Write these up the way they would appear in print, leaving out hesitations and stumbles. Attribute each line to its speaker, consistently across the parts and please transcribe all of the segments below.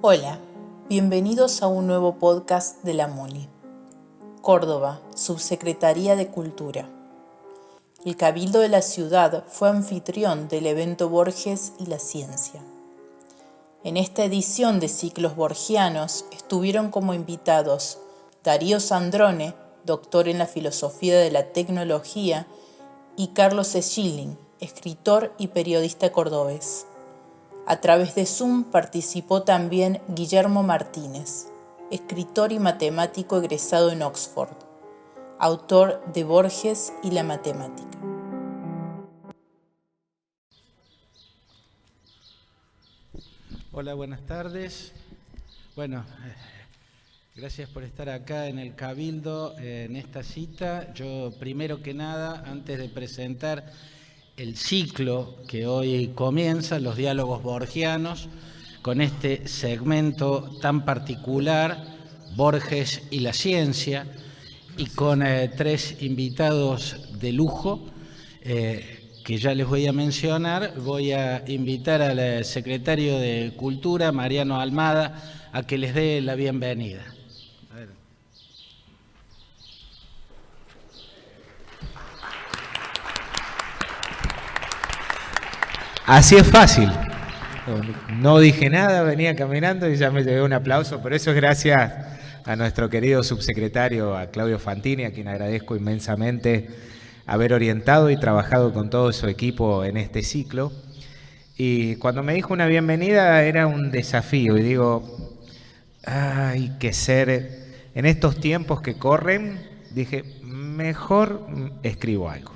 Speaker 1: Hola, bienvenidos a un nuevo podcast de la MUNI. Córdoba, Subsecretaría de Cultura. El Cabildo de la ciudad fue anfitrión del evento Borges y la ciencia. En esta edición de Ciclos Borgianos estuvieron como invitados Darío Sandrone, doctor en la filosofía de la tecnología, y Carlos Schilling, escritor y periodista cordobés. A través de Zoom participó también Guillermo Martínez, escritor y matemático egresado en Oxford, autor de Borges y la matemática.
Speaker 2: Hola, buenas tardes. Bueno, gracias por estar acá en el Cabildo, en esta cita. Yo, primero que nada, antes de presentar el ciclo que hoy comienza, los diálogos borgianos, con este segmento tan particular, Borges y la ciencia, y con tres invitados de lujo, que ya les voy a mencionar. Voy a invitar al secretario de Cultura, Mariano Almada, a que les dé la bienvenida.
Speaker 3: Así es fácil. No dije nada, venía caminando y ya me llevé un aplauso, pero eso es gracias a nuestro querido subsecretario, a Claudio Fantini, a quien agradezco inmensamente haber orientado y trabajado con todo su equipo en este ciclo. Y cuando me dijo una bienvenida era un desafío y digo, hay que ser, en estos tiempos que corren, dije, mejor escribo algo.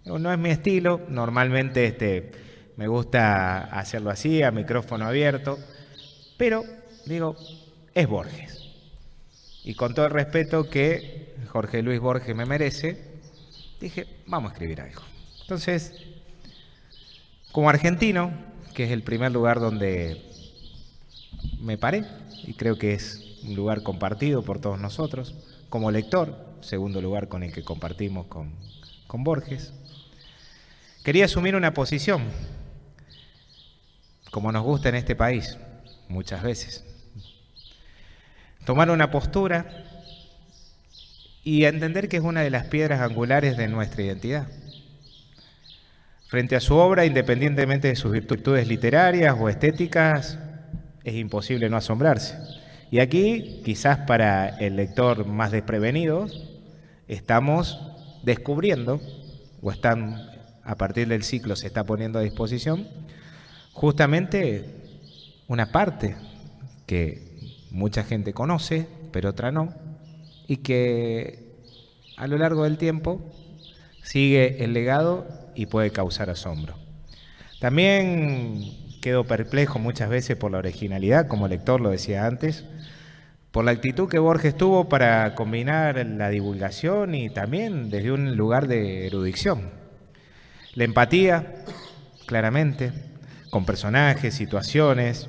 Speaker 3: No es mi estilo, normalmente me gusta hacerlo así, a micrófono abierto, pero digo, es Borges. Y con todo el respeto que Jorge Luis Borges me merece, dije, vamos a escribir algo. Entonces, como argentino, que es el primer lugar donde me paré, y creo que es un lugar compartido por todos nosotros, como lector, segundo lugar con el que compartimos con Borges, quería asumir una posición, como nos gusta en este país, muchas veces. Tomar una postura y entender que es una de las piedras angulares de nuestra identidad. Frente a su obra, independientemente de sus virtudes literarias o estéticas, es imposible no asombrarse. Y aquí, quizás para el lector más desprevenido, estamos descubriendo, o están a partir del ciclo se está poniendo a disposición, justamente una parte que mucha gente conoce, pero otra no, y que a lo largo del tiempo sigue el legado y puede causar asombro. También quedo perplejo muchas veces por la originalidad, como lector lo decía antes, por la actitud que Borges tuvo para combinar la divulgación y también desde un lugar de erudición. La empatía, claramente, con personajes, situaciones,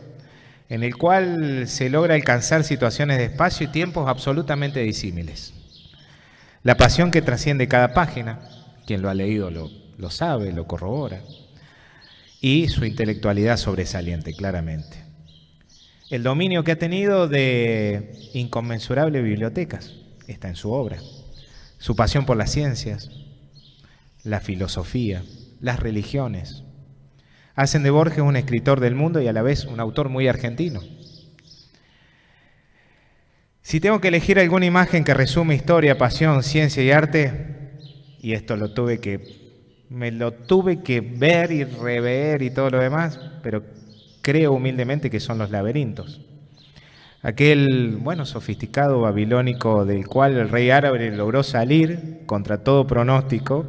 Speaker 3: en el cual se logra alcanzar situaciones de espacio y tiempos absolutamente disímiles. La pasión que trasciende cada página, quien lo ha leído lo sabe, lo corrobora, y su intelectualidad sobresaliente, claramente. El dominio que ha tenido de inconmensurables bibliotecas está en su obra. Su pasión por las ciencias, la filosofía, las religiones, hacen de Borges un escritor del mundo y a la vez un autor muy argentino. Si tengo que elegir alguna imagen que resume historia, pasión, ciencia y arte, y esto me lo tuve que ver y rever y todo lo demás, pero creo humildemente que son los laberintos. Aquel, sofisticado babilónico del cual el rey árabe logró salir contra todo pronóstico,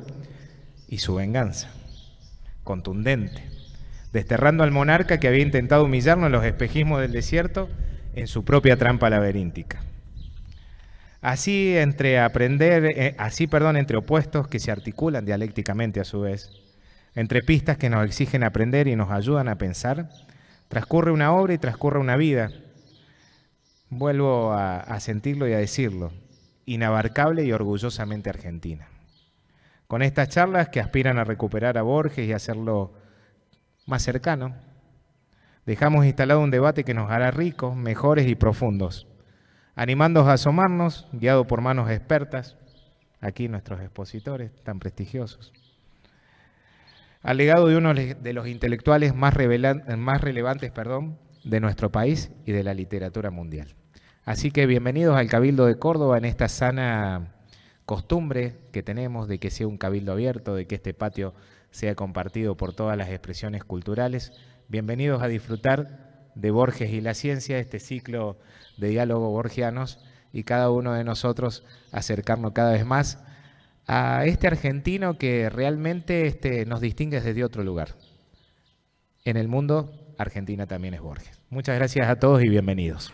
Speaker 3: y su venganza, contundente, desterrando al monarca que había intentado humillarlo en los espejismos del desierto en su propia trampa laberíntica. Así entre opuestos que se articulan dialécticamente a su vez, entre pistas que nos exigen aprender y nos ayudan a pensar, transcurre una obra y transcurre una vida. Vuelvo a sentirlo y a decirlo, inabarcable y orgullosamente argentina. Con estas charlas que aspiran a recuperar a Borges y hacerlo más cercano, Dejamos instalado un debate que nos hará ricos, mejores y profundos, animándonos a asomarnos, guiado por manos expertas, aquí nuestros expositores tan prestigiosos, al legado de uno de los intelectuales más relevantes de nuestro país y de la literatura mundial. Así que bienvenidos al Cabildo de Córdoba en esta sana costumbre que tenemos de que sea un cabildo abierto, de que este patio sea compartido por todas las expresiones culturales. Bienvenidos a disfrutar de Borges y la ciencia, este ciclo de diálogos borgianos, y cada uno de nosotros acercarnos cada vez más a este argentino que realmente nos distingue desde otro lugar. En el mundo, Argentina también es Borges. Muchas gracias a todos y bienvenidos.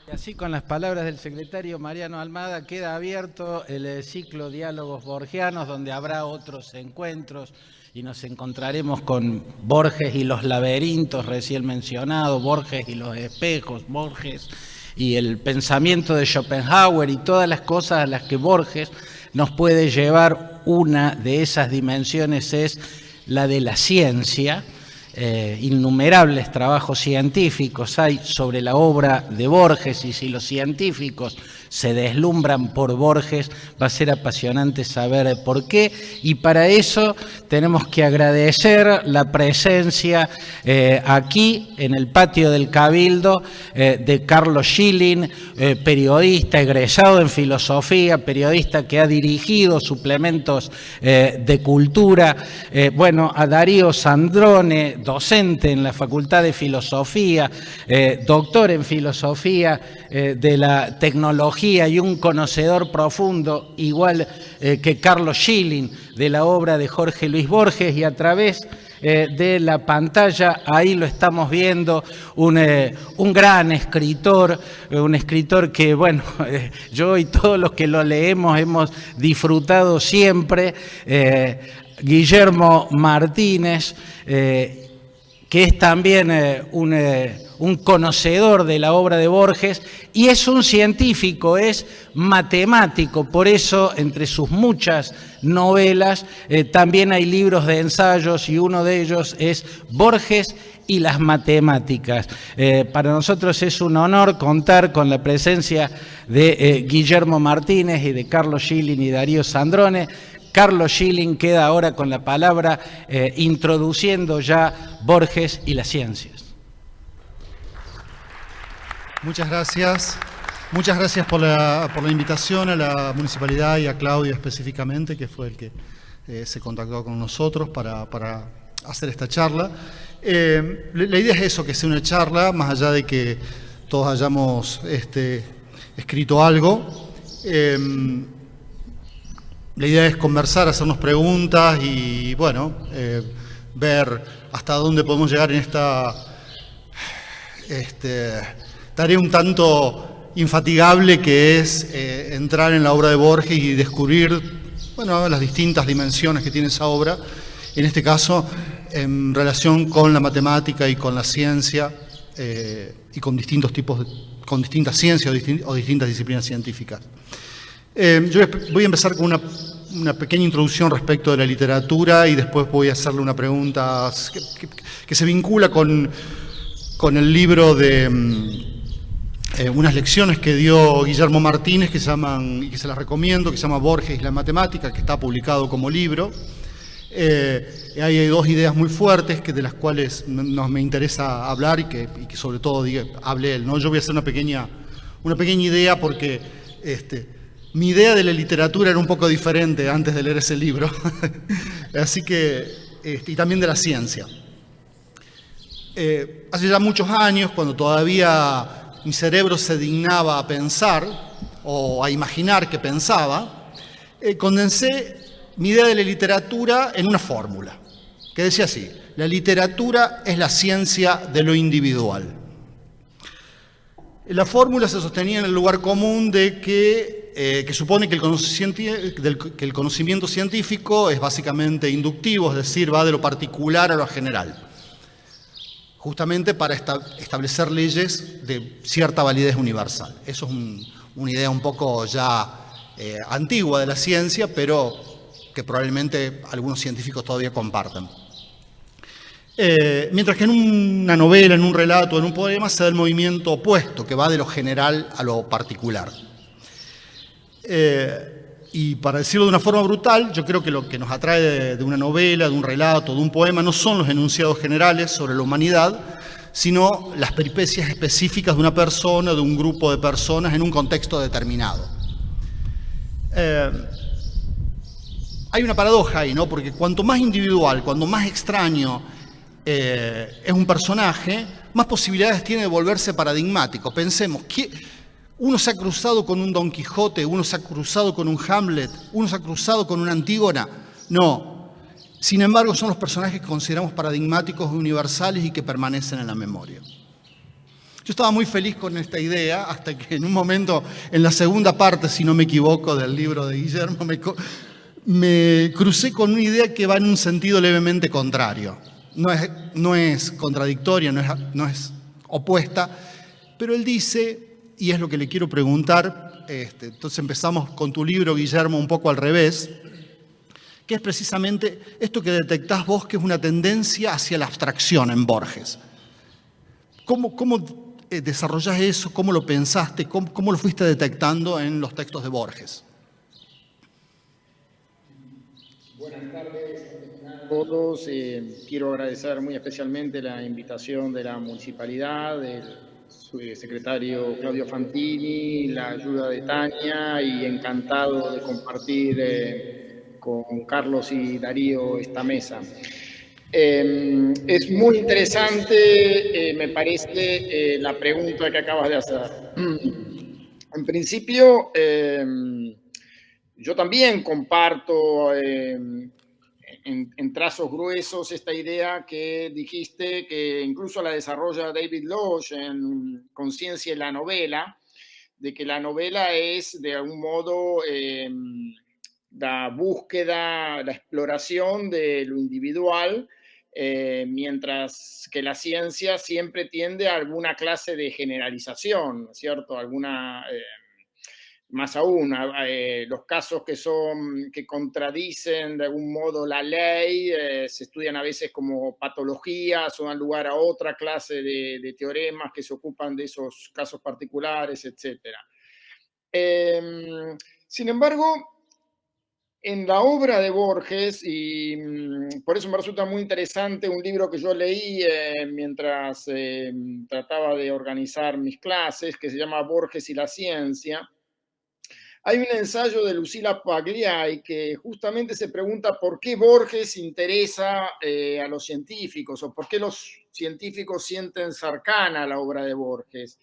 Speaker 2: Y así, con las palabras del secretario Mariano Almada, queda abierto el ciclo Diálogos Borgianos, donde habrá otros encuentros y nos encontraremos con Borges y los laberintos recién mencionado, Borges y los espejos, Borges y el pensamiento de Schopenhauer y todas las cosas a las que Borges nos puede llevar. Una de esas dimensiones es la de la ciencia. Innumerables trabajos científicos hay sobre la obra de Borges, y si los científicos se deslumbran por Borges, va a ser apasionante saber por qué, y para eso tenemos que agradecer la presencia aquí en el patio del Cabildo de Carlos Schilling, periodista egresado en filosofía, periodista que ha dirigido suplementos de cultura, a Darío Sandrone, docente en la Facultad de Filosofía, doctor en filosofía de la tecnología y un conocedor profundo, igual que Carlos Schilling, de la obra de Jorge Luis Borges, y a través de la pantalla, ahí lo estamos viendo, un gran escritor, un escritor que, yo y todos los que lo leemos hemos disfrutado siempre, Guillermo Martínez, que es también un conocedor de la obra de Borges, y es un científico, es matemático. Por eso, entre sus muchas novelas, también hay libros de ensayos, y uno de ellos es Borges y las matemáticas. Para nosotros es un honor contar con la presencia de Guillermo Martínez y de Carlos Schilling y Darío Sandrone. Carlos Schilling queda ahora con la palabra, introduciendo ya Borges y las ciencias.
Speaker 4: Muchas gracias. Muchas gracias por la invitación a la municipalidad y a Claudio específicamente, que fue el que se contactó con nosotros para hacer esta charla. La idea es eso, que sea una charla, más allá de que todos hayamos escrito algo. La idea es conversar, hacernos preguntas y, ver hasta dónde podemos llegar en esta tarea un tanto infatigable que es entrar en la obra de Borges y descubrir, las distintas dimensiones que tiene esa obra, en este caso en relación con la matemática y con la ciencia y con distintas ciencias o distintas disciplinas científicas. Yo voy a empezar con una pequeña introducción respecto de la literatura y después voy a hacerle una pregunta que se vincula con el libro de unas lecciones que dio Guillermo Martínez que se llaman, y que se las recomiendo, que se llama Borges y la matemática, que está publicado como libro. Hay dos ideas muy fuertes de las cuales me interesa hablar y que sobre todo hable él, ¿no? Yo voy a hacer una pequeña idea porque mi idea de la literatura era un poco diferente antes de leer ese libro, así que, y también de la ciencia. Hace ya muchos años, cuando todavía mi cerebro se dignaba a pensar o a imaginar que pensaba, condensé mi idea de la literatura en una fórmula, que decía así: la literatura es la ciencia de lo individual. La fórmula se sostenía en el lugar común de que supone que el conocimiento científico es básicamente inductivo, es decir, va de lo particular a lo general, justamente para establecer leyes de cierta validez universal. Eso es una idea un poco ya antigua de la ciencia, pero que probablemente algunos científicos todavía compartan. Mientras que en una novela, en un relato, en un poema, se da el movimiento opuesto, que va de lo general a lo particular. Y para decirlo de una forma brutal, yo creo que lo que nos atrae de una novela, de un relato, de un poema, no son los enunciados generales sobre la humanidad, sino las peripecias específicas de una persona, de un grupo de personas en un contexto determinado. Hay una paradoja ahí, ¿no? Porque cuanto más individual, cuanto más extraño es un personaje, más posibilidades tiene de volverse paradigmático. Pensemos, uno se ha cruzado con un Don Quijote, uno se ha cruzado con un Hamlet, uno se ha cruzado con una Antígona. No. Sin embargo, son los personajes que consideramos paradigmáticos, universales y que permanecen en la memoria. Yo estaba muy feliz con esta idea hasta que en un momento, en la segunda parte, si no me equivoco, del libro de Guillermo, me crucé con una idea que va en un sentido levemente contrario. No es contradictoria, no es opuesta, pero él dice, y es lo que le quiero preguntar, entonces empezamos con tu libro, Guillermo, un poco al revés, que es precisamente esto que detectás vos, que es una tendencia hacia la abstracción en Borges. ¿Cómo desarrollás eso? ¿Cómo lo pensaste? ¿Cómo lo fuiste detectando en los textos de Borges?
Speaker 5: Buenas tardes a todos. Quiero agradecer muy especialmente la invitación de la municipalidad, del secretario Claudio Fantini, la ayuda de Tania, y encantado de compartir con Carlos y Darío esta mesa. Es muy interesante, me parece, la pregunta que acabas de hacer. En principio, yo también comparto en trazos gruesos esta idea que dijiste, que incluso la desarrolla David Lodge en Conciencia y la novela, de que la novela es de algún modo la búsqueda, la exploración de lo individual, mientras que la ciencia siempre tiende a alguna clase de generalización, ¿cierto? Más aún, los casos que contradicen de algún modo la ley se estudian a veces como patologías o dan lugar a otra clase de teoremas que se ocupan de esos casos particulares, etc. Sin embargo, en la obra de Borges, y por eso me resulta muy interesante un libro que yo leí mientras trataba de organizar mis clases, que se llama Borges y la ciencia. Hay un ensayo de Lucila Pagliai que justamente se pregunta por qué Borges interesa a los científicos, o por qué los científicos sienten cercana la obra de Borges.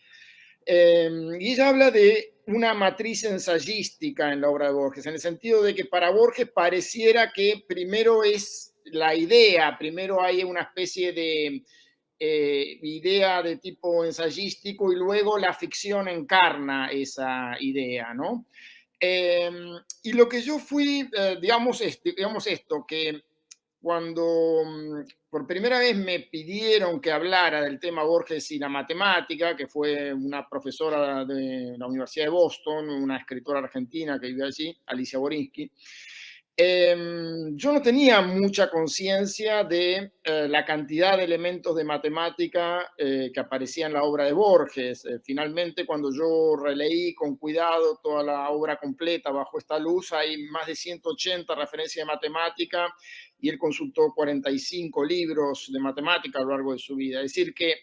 Speaker 5: Y ella habla de una matriz ensayística en la obra de Borges, en el sentido de que para Borges pareciera que primero es la idea, primero hay una especie de idea de tipo ensayístico y luego la ficción encarna esa idea, ¿no? Y lo que yo fui, digamos esto, que cuando por primera vez me pidieron que hablara del tema Borges y la matemática, que fue una profesora de la Universidad de Boston, una escritora argentina que vive allí, Alicia Borinsky, yo no tenía mucha conciencia de la cantidad de elementos de matemática que aparecía en la obra de Borges. Finalmente, cuando yo releí con cuidado toda la obra completa bajo esta luz, hay más de 180 referencias de matemática y él consultó 45 libros de matemática a lo largo de su vida. Es decir, que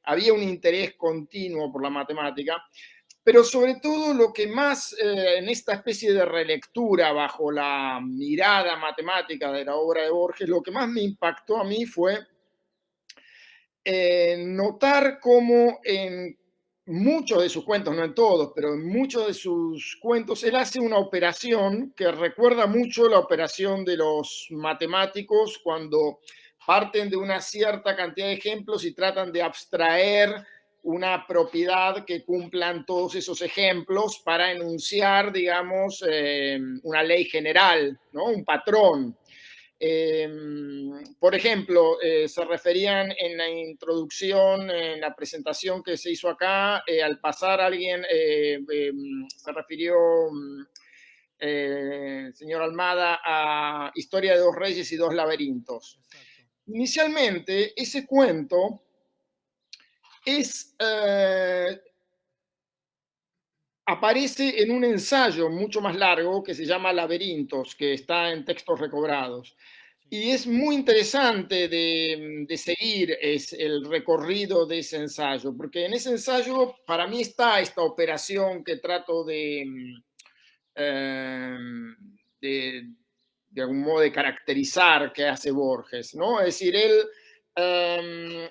Speaker 5: había un interés continuo por la matemática. Pero sobre todo lo que más en esta especie de relectura bajo la mirada matemática de la obra de Borges, lo que más me impactó a mí fue notar cómo en muchos de sus cuentos, no en todos, pero en muchos de sus cuentos, él hace una operación que recuerda mucho la operación de los matemáticos cuando parten de una cierta cantidad de ejemplos y tratan de abstraer una propiedad que cumplan todos esos ejemplos para enunciar, digamos, una ley general, ¿no? Un patrón. Por ejemplo, se referían en la introducción, en la presentación que se hizo acá, al pasar alguien se refirió señor Almada, a Historia de dos reyes y dos laberintos. Inicialmente, ese cuento aparece en un ensayo mucho más largo que se llama Laberintos, que está en Textos Recobrados. Y es muy interesante de seguir el recorrido de ese ensayo, porque en ese ensayo para mí está esta operación que trato de algún modo de caracterizar que hace Borges, ¿no? Es decir, él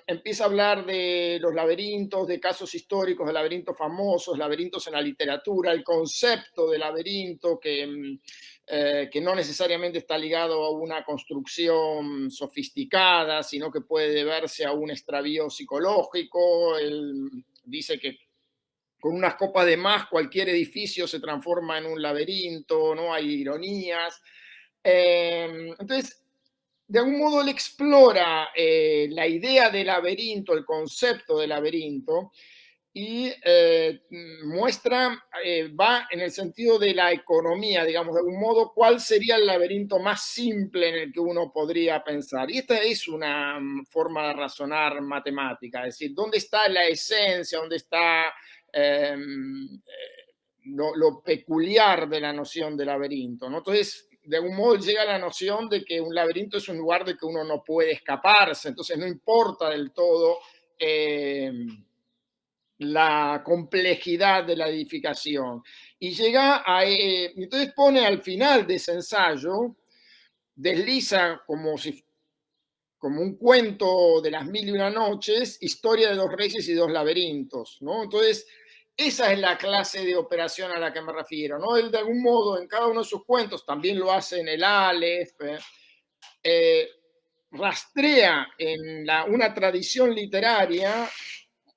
Speaker 5: empieza a hablar de los laberintos, de casos históricos, de laberintos famosos, laberintos en la literatura, el concepto de laberinto que no necesariamente está ligado a una construcción sofisticada, sino que puede deberse a un extravío psicológico. Él dice que con unas copas de más cualquier edificio se transforma en un laberinto, ¿no? Hay ironías. Entonces, de algún modo él explora la idea de laberinto, el concepto de laberinto, y muestra, va en el sentido de la economía, digamos, de algún modo, cuál sería el laberinto más simple en el que uno podría pensar. Y esta es una forma de razonar matemática, es decir, ¿dónde está la esencia? ¿Dónde está lo peculiar de la noción de laberinto, ¿no? Entonces, de algún modo llega a la noción de que un laberinto es un lugar de que uno no puede escaparse, entonces no importa del todo la complejidad de la edificación. Y llega a, entonces pone al final de ese ensayo, desliza como un cuento de las mil y una noches, Historia de dos reyes y dos laberintos, ¿no? Entonces, esa es la clase de operación a la que me refiero, ¿no? Él de algún modo en cada uno de sus cuentos, también lo hace en el Aleph, rastrea en una tradición literaria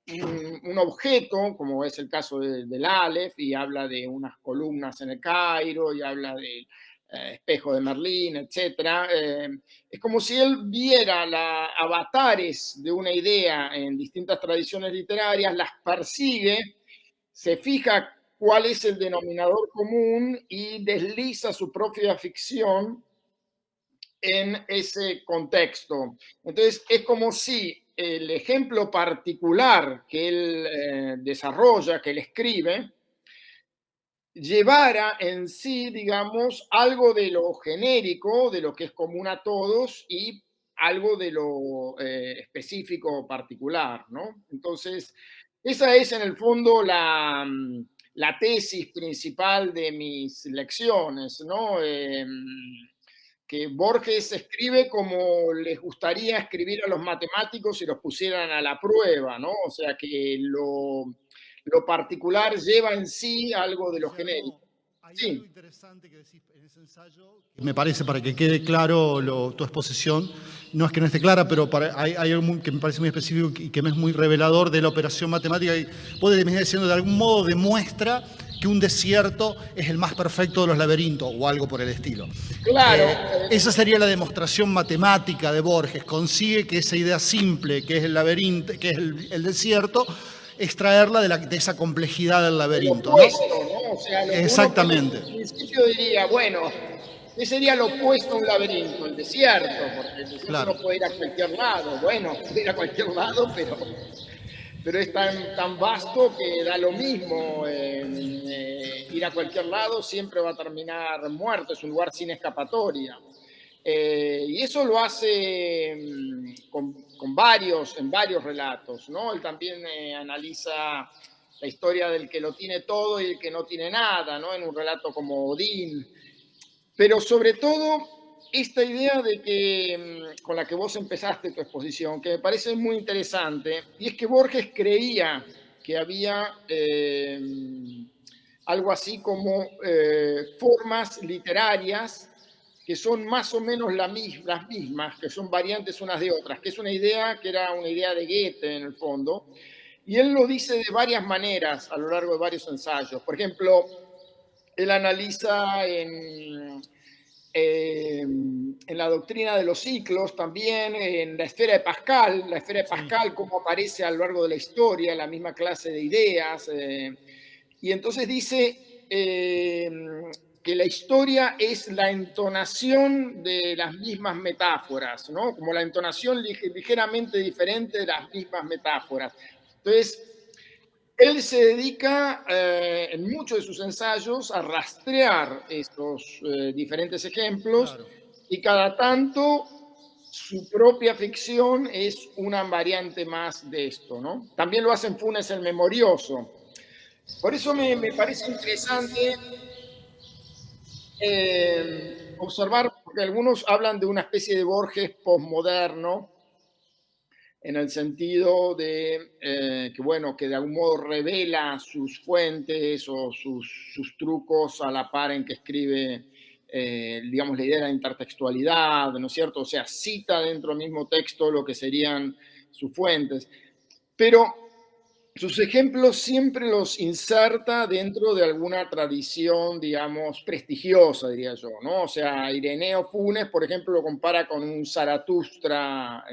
Speaker 5: un objeto, como es el caso del Aleph, y habla de unas columnas en el Cairo, y habla del espejo de Merlín, etc. Es como si él viera avatares de una idea en distintas tradiciones literarias, las persigue, se fija cuál es el denominador común y desliza su propia ficción en ese contexto. Entonces, es como si el ejemplo particular que él desarrolla, que él escribe, llevara en sí, digamos, algo de lo genérico, de lo que es común a todos, y algo de lo específico particular, ¿no? Entonces, esa es en el fondo la tesis principal de mis lecciones, ¿no? Que Borges escribe como les gustaría escribir a los matemáticos si los pusieran a la prueba, ¿no? O sea, que lo particular lleva en sí algo de lo genérico.
Speaker 4: Hay
Speaker 5: Sí.
Speaker 4: algo interesante que decís en ese ensayo. Me parece, para que quede claro tu exposición, no es que no esté clara, pero hay algo que me parece muy específico y que me es muy revelador de la operación matemática. Y vos me diciendo, de algún modo demuestra que un desierto es el más perfecto de los laberintos o algo por el estilo.
Speaker 5: Claro.
Speaker 4: Esa sería la demostración matemática de Borges. Consigue que esa idea simple, que es el laberinto, que es el desierto, extraerla de esa complejidad del laberinto.
Speaker 5: Lo opuesto, ¿no? O sea,
Speaker 4: exactamente.
Speaker 5: Uno, en principio diría, bueno, ¿qué sería lo opuesto a un laberinto? El desierto, porque el desierto claro. No puede ir a cualquier lado. Bueno, puede ir a cualquier lado, pero es tan vasto que da lo mismo. Ir a cualquier lado siempre va a terminar muerto, es un lugar sin escapatoria. Y eso lo hace en varios relatos, ¿no? Él también analiza la historia del que lo tiene todo y el que no tiene nada, ¿no? En un relato como Odín. Pero sobre todo, esta idea de que, con la que vos empezaste tu exposición, que me parece muy interesante, y es que Borges creía que había algo así como formas literarias que son más o menos las mismas, que son variantes unas de otras, que es una idea que era una idea de Goethe en el fondo, y él lo dice de varias maneras a lo largo de varios ensayos. Por ejemplo, él analiza en la doctrina de los ciclos, también en la esfera de Pascal, cómo aparece a lo largo de la historia, la misma clase de ideas, y entonces dice que la historia es la entonación de las mismas metáforas, ¿no? Como la entonación ligeramente diferente de las mismas metáforas. Entonces, él se dedica en muchos de sus ensayos a rastrear estos diferentes ejemplos, claro, y cada tanto su propia ficción es una variante más de esto, ¿no? También lo hace en Funes el Memorioso. Por eso me parece interesante observar, porque algunos hablan de una especie de Borges posmoderno, en el sentido de que de algún modo revela sus fuentes o sus trucos a la par en que escribe, digamos, la idea de la intertextualidad, ¿no es cierto? O sea, cita dentro del mismo texto lo que serían sus fuentes. Pero sus ejemplos siempre los inserta dentro de alguna tradición, digamos, prestigiosa, diría yo, ¿no? O sea, Ireneo Funes, por ejemplo, lo compara con un Zaratustra,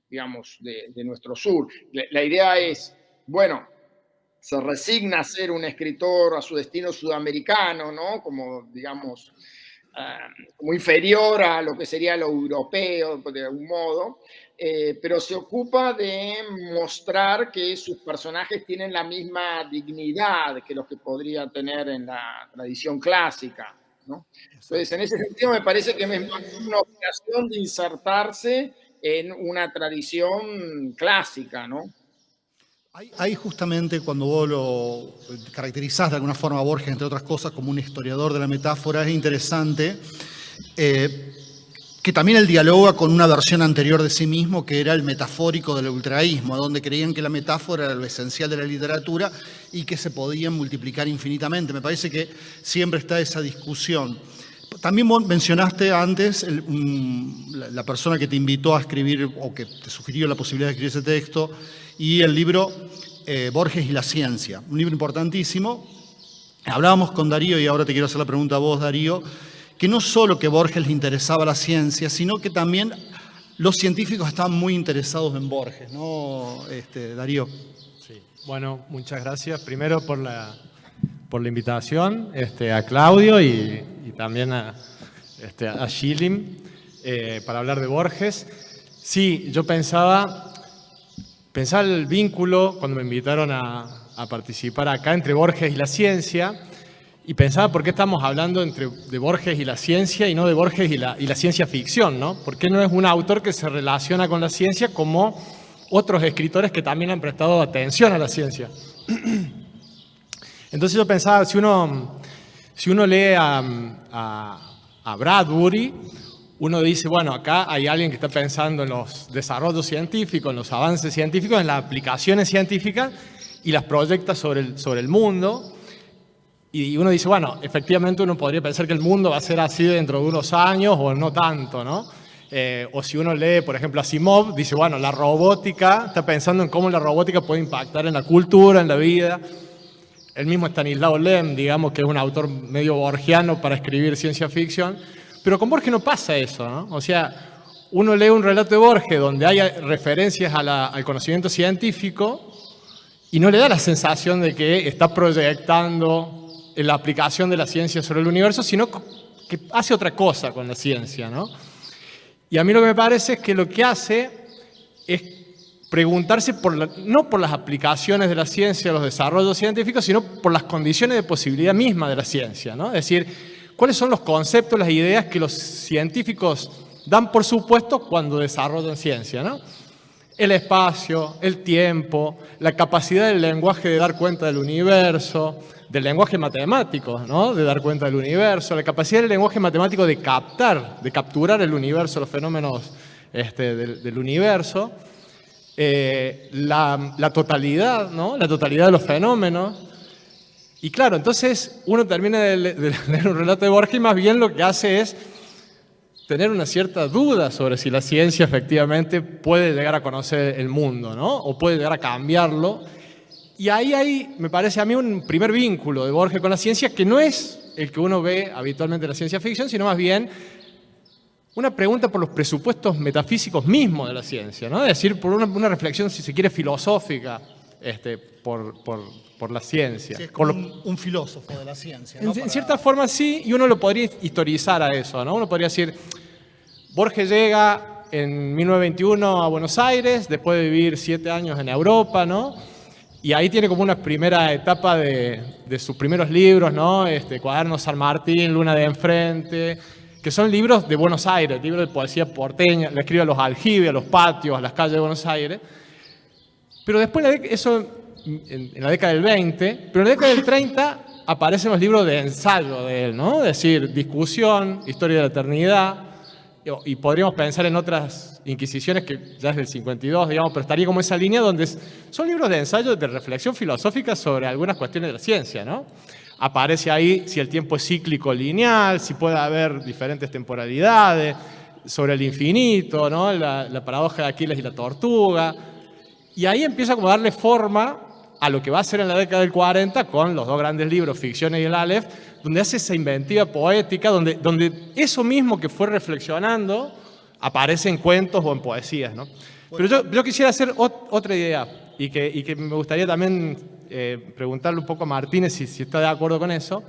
Speaker 5: digamos, de nuestro sur. La idea es, bueno, se resigna a ser un escritor a su destino sudamericano, ¿no? Como, digamos, como inferior a lo que sería lo europeo, de algún modo, pero se ocupa de mostrar que sus personajes tienen la misma dignidad que los que podría tener en la tradición clásica, ¿no? Entonces, en ese sentido, me parece que es una operación de insertarse en una tradición clásica, ¿no?
Speaker 4: Ahí justamente cuando vos lo caracterizás de alguna forma a Borges, entre otras cosas, como un historiador de la metáfora, es interesante que también él dialoga con una versión anterior de sí mismo, que era el metafórico del ultraísmo, donde creían que la metáfora era lo esencial de la literatura y que se podían multiplicar infinitamente. Me parece que siempre está esa discusión. También mencionaste antes la persona que te invitó a escribir o que te sugirió la posibilidad de escribir ese texto y el libro Borges y la ciencia, un libro importantísimo. Hablábamos con Darío y ahora te quiero hacer la pregunta a vos, Darío, que no solo que Borges le interesaba la ciencia, sino que también los científicos estaban muy interesados en Borges, ¿no, Darío?
Speaker 6: Sí, bueno, muchas gracias primero por la invitación, a Claudio y también a Schilling para hablar de Borges. Sí, yo pensaba el vínculo cuando me invitaron a participar acá entre Borges y la ciencia, y pensaba por qué estamos hablando de Borges y la ciencia y no de Borges y la ciencia ficción, ¿no? ¿Por qué no es un autor que se relaciona con la ciencia como otros escritores que también han prestado atención a la ciencia? Entonces yo pensaba, si uno lee a Bradbury, uno dice, bueno, acá hay alguien que está pensando en los desarrollos científicos, en los avances científicos, en las aplicaciones científicas y las proyecta sobre el mundo. Y uno dice, bueno, efectivamente uno podría pensar que el mundo va a ser así dentro de unos años o no tanto, ¿no? O si uno lee, por ejemplo, Asimov, dice, bueno, la robótica, está pensando en cómo la robótica puede impactar en la cultura, en la vida. El mismo Stanislaw Lem, digamos, que es un autor medio borgiano para escribir ciencia ficción. Pero con Borges no pasa eso, ¿no? O sea, uno lee un relato de Borges donde hay referencias al conocimiento científico y no le da la sensación de que está proyectando la aplicación de la ciencia sobre el universo, sino que hace otra cosa con la ciencia, ¿no? Y a mí lo que me parece es que lo que hace es preguntarse no por las aplicaciones de la ciencia, los desarrollos científicos, sino por las condiciones de posibilidad misma de la ciencia, ¿no? Es decir, ¿cuáles son los conceptos, las ideas que los científicos dan por supuesto cuando desarrollan ciencia, ¿no? El espacio, el tiempo, la capacidad del lenguaje de dar cuenta del universo, del lenguaje matemático, ¿no? De dar cuenta del universo, la capacidad del lenguaje matemático de capturar el universo, los fenómenos del universo, la totalidad, ¿no? La totalidad de los fenómenos. Y claro, entonces uno termina de leer un relato de Borges y más bien lo que hace es tener una cierta duda sobre si la ciencia efectivamente puede llegar a conocer el mundo, ¿no? O puede llegar a cambiarlo. Y ahí hay, me parece a mí, un primer vínculo de Borges con la ciencia que no es el que uno ve habitualmente en la ciencia ficción, sino más bien una pregunta por los presupuestos metafísicos mismos de la ciencia, ¿no? Es decir, por una reflexión, si se quiere, filosófica por la ciencia.
Speaker 4: Sí, es
Speaker 6: Por
Speaker 4: como
Speaker 6: lo-
Speaker 4: un filósofo de la ciencia, ¿no?
Speaker 6: en cierta forma sí, y uno lo podría historizar a eso, ¿no? Uno podría decir, Borges llega en 1921 a Buenos Aires, después de vivir 7 años en Europa, ¿no? Y ahí tiene como una primera etapa de sus primeros libros, ¿no? Cuadernos San Martín, Luna de Enfrente, que son libros de Buenos Aires, libros de poesía porteña, le escribe a los aljibes, a los patios, a las calles de Buenos Aires. Pero después, eso en la década del 20, pero en la década del 30 aparecen los libros de ensayo de él, ¿no? Es decir, Discusión, Historia de la Eternidad, y podríamos pensar en otras inquisiciones que ya es del 52, digamos, pero estaría como esa línea donde son libros de ensayo, de reflexión filosófica sobre algunas cuestiones de la ciencia, ¿no? Aparece ahí si el tiempo es cíclico o lineal, si puede haber diferentes temporalidades, sobre el infinito, ¿no? La paradoja de Aquiles y la tortuga. Y ahí empieza como a darle forma a lo que va a ser en la década del 40 con los dos grandes libros, Ficciones y el Aleph, donde hace esa inventiva poética, donde eso mismo que fue reflexionando aparece en cuentos o en poesías, ¿no? Pero yo quisiera hacer otra idea y que me gustaría también preguntarle un poco a Martínez si está de acuerdo con eso,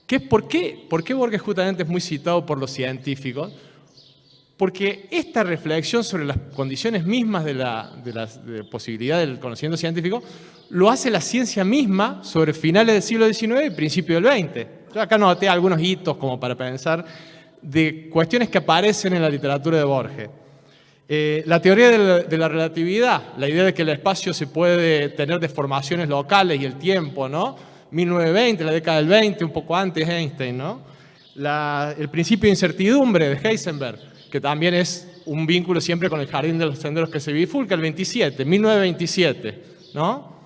Speaker 6: que es por qué Borges justamente es muy citado por los científicos. Porque esta reflexión sobre las condiciones mismas de la posibilidad del conocimiento científico lo hace la ciencia misma sobre finales del siglo XIX y principios del XX. Yo acá noté algunos hitos como para pensar de cuestiones que aparecen en la literatura de Borges. La teoría de la relatividad, la idea de que el espacio se puede tener deformaciones locales y el tiempo, ¿no? 1920, la década del 20, un poco antes Einstein, ¿no? El principio de incertidumbre de Heisenberg, que también es un vínculo siempre con el jardín de los senderos que se bifurca, el 1927, ¿no?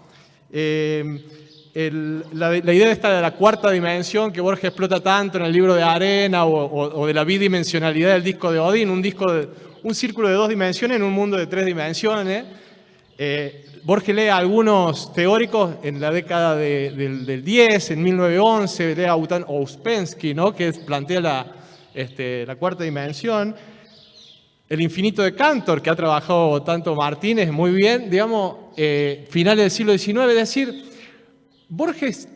Speaker 6: La idea de la cuarta dimensión que Borges explota tanto en el libro de Arena o de la bidimensionalidad del disco de Odín, un círculo de 2 dimensiones en un mundo de 3 dimensiones. Borges lee a algunos teóricos en la década del 10, en 1911, lee a Ouspensky, ¿no? Que plantea la cuarta dimensión. El infinito de Cantor, que ha trabajado tanto Martínez muy bien, digamos, finales del siglo XIX, es decir, Borges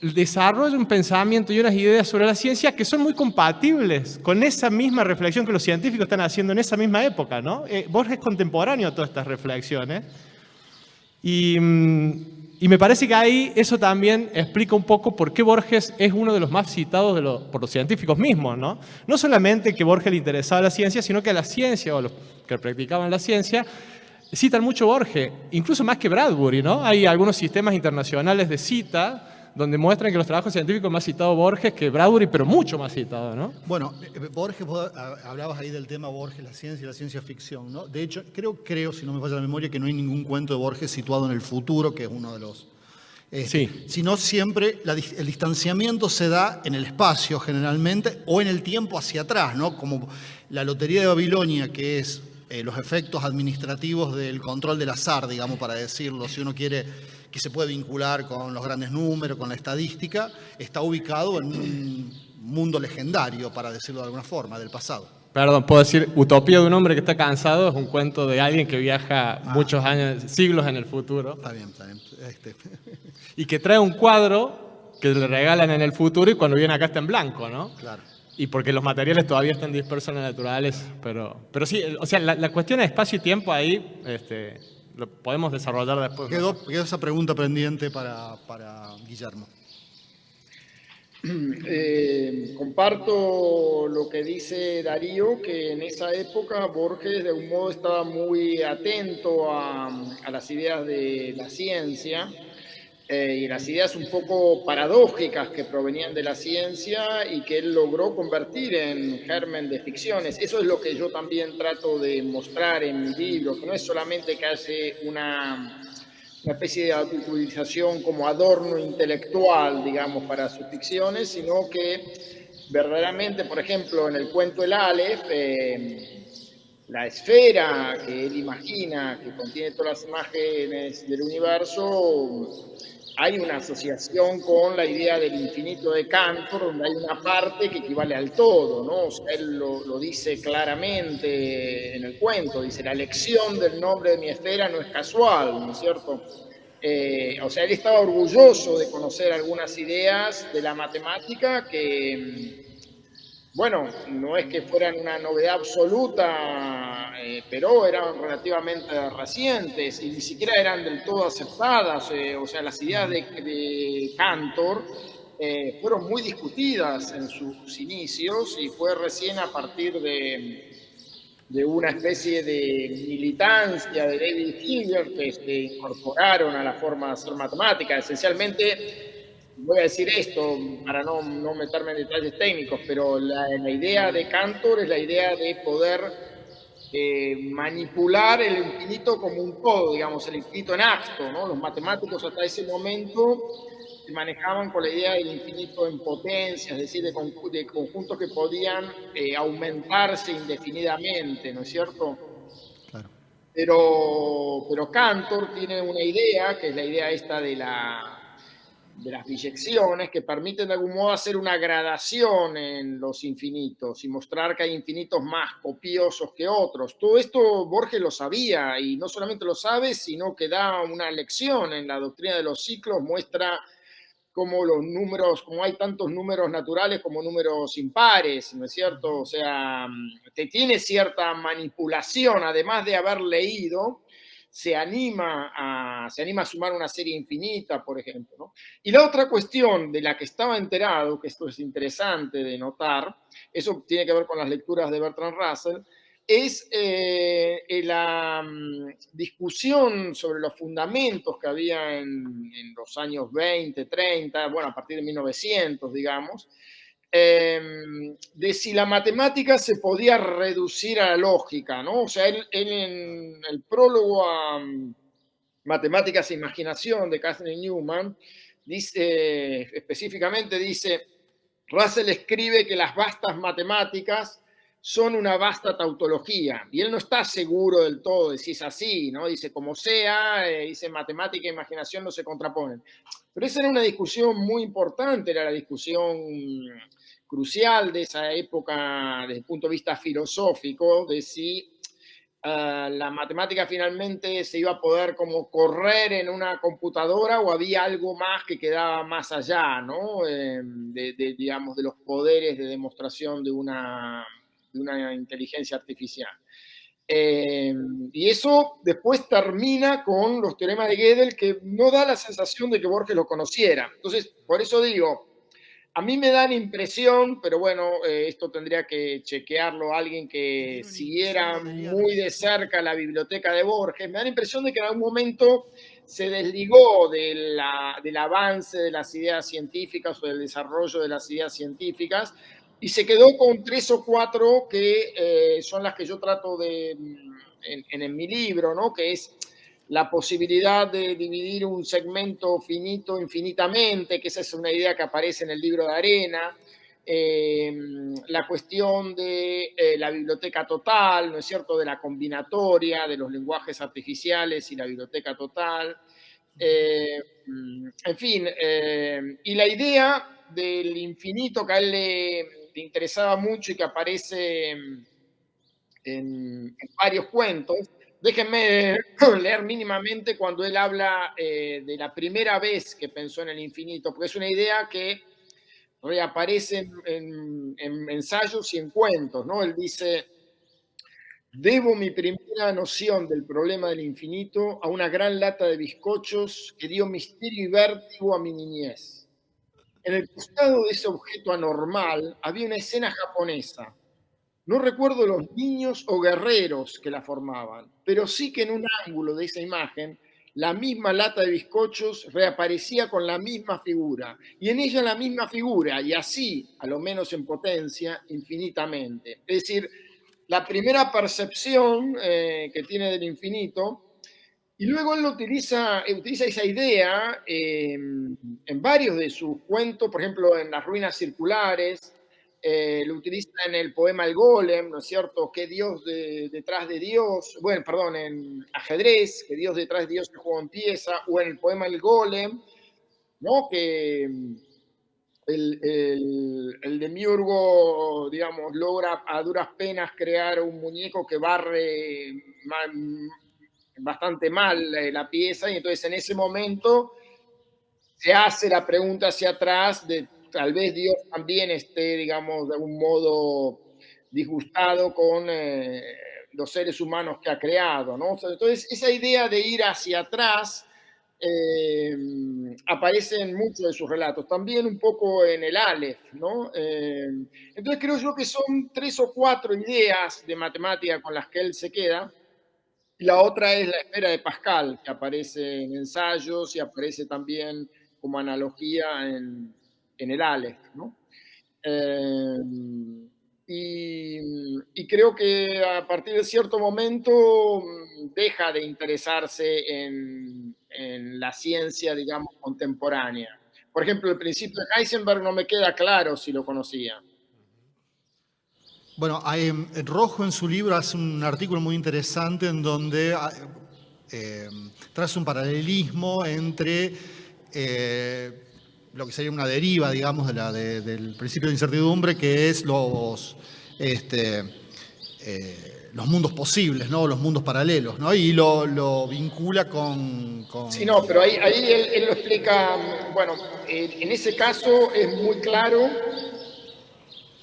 Speaker 6: desarrolla un pensamiento y unas ideas sobre la ciencia que son muy compatibles con esa misma reflexión que los científicos están haciendo en esa misma época, ¿no? Borges es contemporáneo a todas estas reflexiones. Y me parece que ahí eso también explica un poco por qué Borges es uno de los más citados por los científicos mismos, ¿no? No solamente que Borges le interesaba la ciencia, sino que a la ciencia, o los que practicaban la ciencia, citan mucho Borges, incluso más que Bradbury, ¿no? Hay algunos sistemas internacionales de cita donde muestran que los trabajos científicos más citados Borges que Bradbury, pero mucho más citado, ¿no?
Speaker 4: Bueno, Borges, vos hablabas ahí del tema Borges, la ciencia y la ciencia ficción, ¿no? De hecho, creo, si no me falla la memoria, que no hay ningún cuento de Borges situado en el futuro, que es uno de los...
Speaker 6: Sí.
Speaker 4: Sino siempre el distanciamiento se da en el espacio generalmente o en el tiempo hacia atrás, ¿no? Como la Lotería de Babilonia, que es los efectos administrativos del control del azar, digamos, para decirlo, si uno quiere, que se puede vincular con los grandes números, con la estadística, está ubicado en un mundo legendario, para decirlo de alguna forma, del pasado.
Speaker 6: Perdón, puedo decir, Utopía de un hombre que está cansado es un cuento de alguien que viaja muchos años, siglos en el futuro.
Speaker 4: Está bien, está bien.
Speaker 6: Y que trae un cuadro que le regalan en el futuro y cuando viene acá está en blanco, ¿no?
Speaker 4: Claro.
Speaker 6: Y porque los materiales todavía están dispersos en la naturaleza. Pero sí, o sea, la cuestión de espacio y tiempo ahí lo podemos desarrollar después.
Speaker 4: Quedó esa pregunta pendiente para Guillermo.
Speaker 5: Comparto lo que dice Darío, que en esa época Borges de algún modo estaba muy atento a las ideas de la ciencia y las ideas un poco paradójicas que provenían de la ciencia y que él logró convertir en germen de ficciones. Eso es lo que yo también trato de mostrar en mi libro, que no es solamente que hace una especie de utilización como adorno intelectual, digamos, para sus ficciones, sino que verdaderamente, por ejemplo, en el cuento El Aleph, la esfera que él imagina, que contiene todas las imágenes del universo, hay una asociación con la idea del infinito de Cantor, donde hay una parte que equivale al todo, ¿no? O sea, él lo dice claramente en el cuento, dice, la elección del nombre de mi esfera no es casual, ¿no es cierto? O sea, él estaba orgulloso de conocer algunas ideas de la matemática que, bueno, no es que fueran una novedad absoluta, pero eran relativamente recientes y ni siquiera eran del todo aceptadas. O sea, las ideas de Cantor fueron muy discutidas en sus inicios y fue recién a partir de una especie de militancia de David Hilbert que se incorporaron a la forma de hacer matemática. Esencialmente, voy a decir esto para no meterme en detalles técnicos, pero la idea de Cantor es la idea de poder manipular el infinito como un todo, digamos, el infinito en acto, ¿no? Los matemáticos hasta ese momento se manejaban con la idea del infinito en potencia, es decir, de conjuntos que podían aumentarse indefinidamente, ¿no es cierto?
Speaker 4: Claro.
Speaker 5: Pero Cantor tiene una idea, que es la idea esta de las biyecciones, que permiten de algún modo hacer una gradación en los infinitos y mostrar que hay infinitos más copiosos que otros. Todo esto Borges lo sabía, y no solamente lo sabe, sino que da una lección en la doctrina de los ciclos, muestra como los números, como hay tantos números naturales como números impares, ¿no es cierto? O sea, te tiene cierta manipulación, además de haber leído, se anima a sumar una serie infinita, por ejemplo, ¿no? Y la otra cuestión de la que estaba enterado, que esto es interesante de notar, eso tiene que ver con las lecturas de Bertrand Russell, es la discusión sobre los fundamentos que había en los años 20, 30, bueno, a partir de 1900, digamos, de si la matemática se podía reducir a la lógica, ¿no? O sea, él en el prólogo a Matemáticas e Imaginación de Catherine Newman, dice, específicamente dice, Russell escribe que las vastas matemáticas son una vasta tautología, y él no está seguro del todo de si es así, ¿no? Dice, como sea, dice, matemática e imaginación no se contraponen. Pero esa era una discusión muy importante, era la discusión crucial de esa época desde el punto de vista filosófico, de si la matemática finalmente se iba a poder como correr en una computadora o había algo más que quedaba más allá, ¿no? Digamos, de los poderes de demostración de una inteligencia artificial. Y eso después termina con los teoremas de Gödel, que no da la sensación de que Borges lo conociera. Entonces, por eso digo, a mí me da la impresión, pero bueno, esto tendría que chequearlo alguien que siguiera muy de cerca la biblioteca de Borges, me da la impresión de que en algún momento se desligó del avance de las ideas científicas o del desarrollo de las ideas científicas y se quedó con 3 o 4 que son las que yo trato en mi libro, ¿no? Que es la posibilidad de dividir un segmento finito infinitamente, que esa es una idea que aparece en el libro de Arena, la cuestión de la biblioteca total, ¿no es cierto?, de la combinatoria de los lenguajes artificiales y la biblioteca total, en fin, y la idea del infinito que a él le interesaba mucho y que aparece en varios cuentos. Déjenme leer mínimamente cuando él habla de la primera vez que pensó en el infinito, porque es una idea que reaparece en ensayos y en cuentos, ¿no? Él dice, debo mi primera noción del problema del infinito a una gran lata de bizcochos que dio misterio y vértigo a mi niñez. En el costado de ese objeto anormal había una escena japonesa. No recuerdo los niños o guerreros que la formaban, pero sí que en un ángulo de esa imagen, la misma lata de bizcochos reaparecía con la misma figura, y en ella la misma figura, y así, a lo menos en potencia, infinitamente. Es decir, la primera percepción que tiene del infinito, y luego él utiliza esa idea en varios de sus cuentos, por ejemplo, en Las ruinas circulares, lo utiliza en el poema El Golem, ¿no es cierto? Que Dios detrás de Dios, bueno, perdón, en Ajedrez, que Dios detrás de Dios el juego empieza, o en el poema El Golem, ¿no? Que el demiurgo, digamos, logra a duras penas crear un muñeco que barre bastante mal la pieza, y entonces en ese momento se hace la pregunta hacia atrás de tal vez Dios también esté, digamos, de algún modo disgustado con los seres humanos que ha creado, ¿no? Entonces, esa idea de ir hacia atrás eh, aparece en muchos de sus relatos, también un poco en el Aleph, ¿no? Entonces creo yo que son 3 o 4 ideas de matemática con las que él se queda. La otra es la esfera de Pascal, que aparece en ensayos y aparece también como analogía en el Aleph, ¿no? Eh, y creo que a partir de cierto momento deja de interesarse en la ciencia, digamos, contemporánea. Por ejemplo, el principio de Heisenberg no me queda claro si lo conocía.
Speaker 4: Bueno, Rojo en su libro hace un artículo muy interesante en donde traza un paralelismo entre lo que sería una deriva, digamos, del principio de incertidumbre, que es los mundos posibles, ¿no? Los mundos paralelos, ¿no? Y lo vincula con...
Speaker 5: Sí, no, pero ahí él lo explica, bueno, en ese caso es muy claro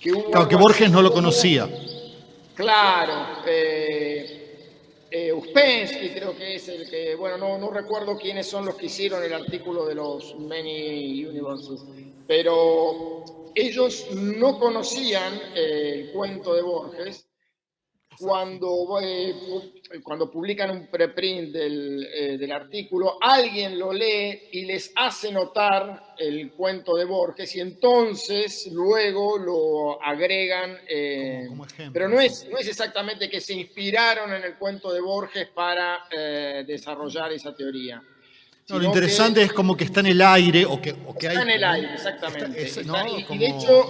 Speaker 5: que hubo
Speaker 4: Claro, que
Speaker 5: algo
Speaker 4: Borges
Speaker 5: así
Speaker 4: no lo
Speaker 5: como-
Speaker 4: conocía.
Speaker 5: Claro, Uspensky creo que es el que, bueno, no recuerdo quiénes son los que hicieron el artículo de los Many Universes, pero ellos no conocían el cuento de Borges. Cuando publican un preprint del artículo, alguien lo lee y les hace notar el cuento de Borges y entonces luego lo agregan.
Speaker 4: Como ejemplo,
Speaker 5: Pero no es exactamente que se inspiraron en el cuento de Borges para desarrollar esa teoría.
Speaker 4: No, lo
Speaker 5: Sino
Speaker 4: interesante
Speaker 5: que
Speaker 4: es como que está en el aire o que
Speaker 5: está
Speaker 4: hay...
Speaker 5: en el aire, exactamente.
Speaker 4: ¿no?
Speaker 5: Y de hecho,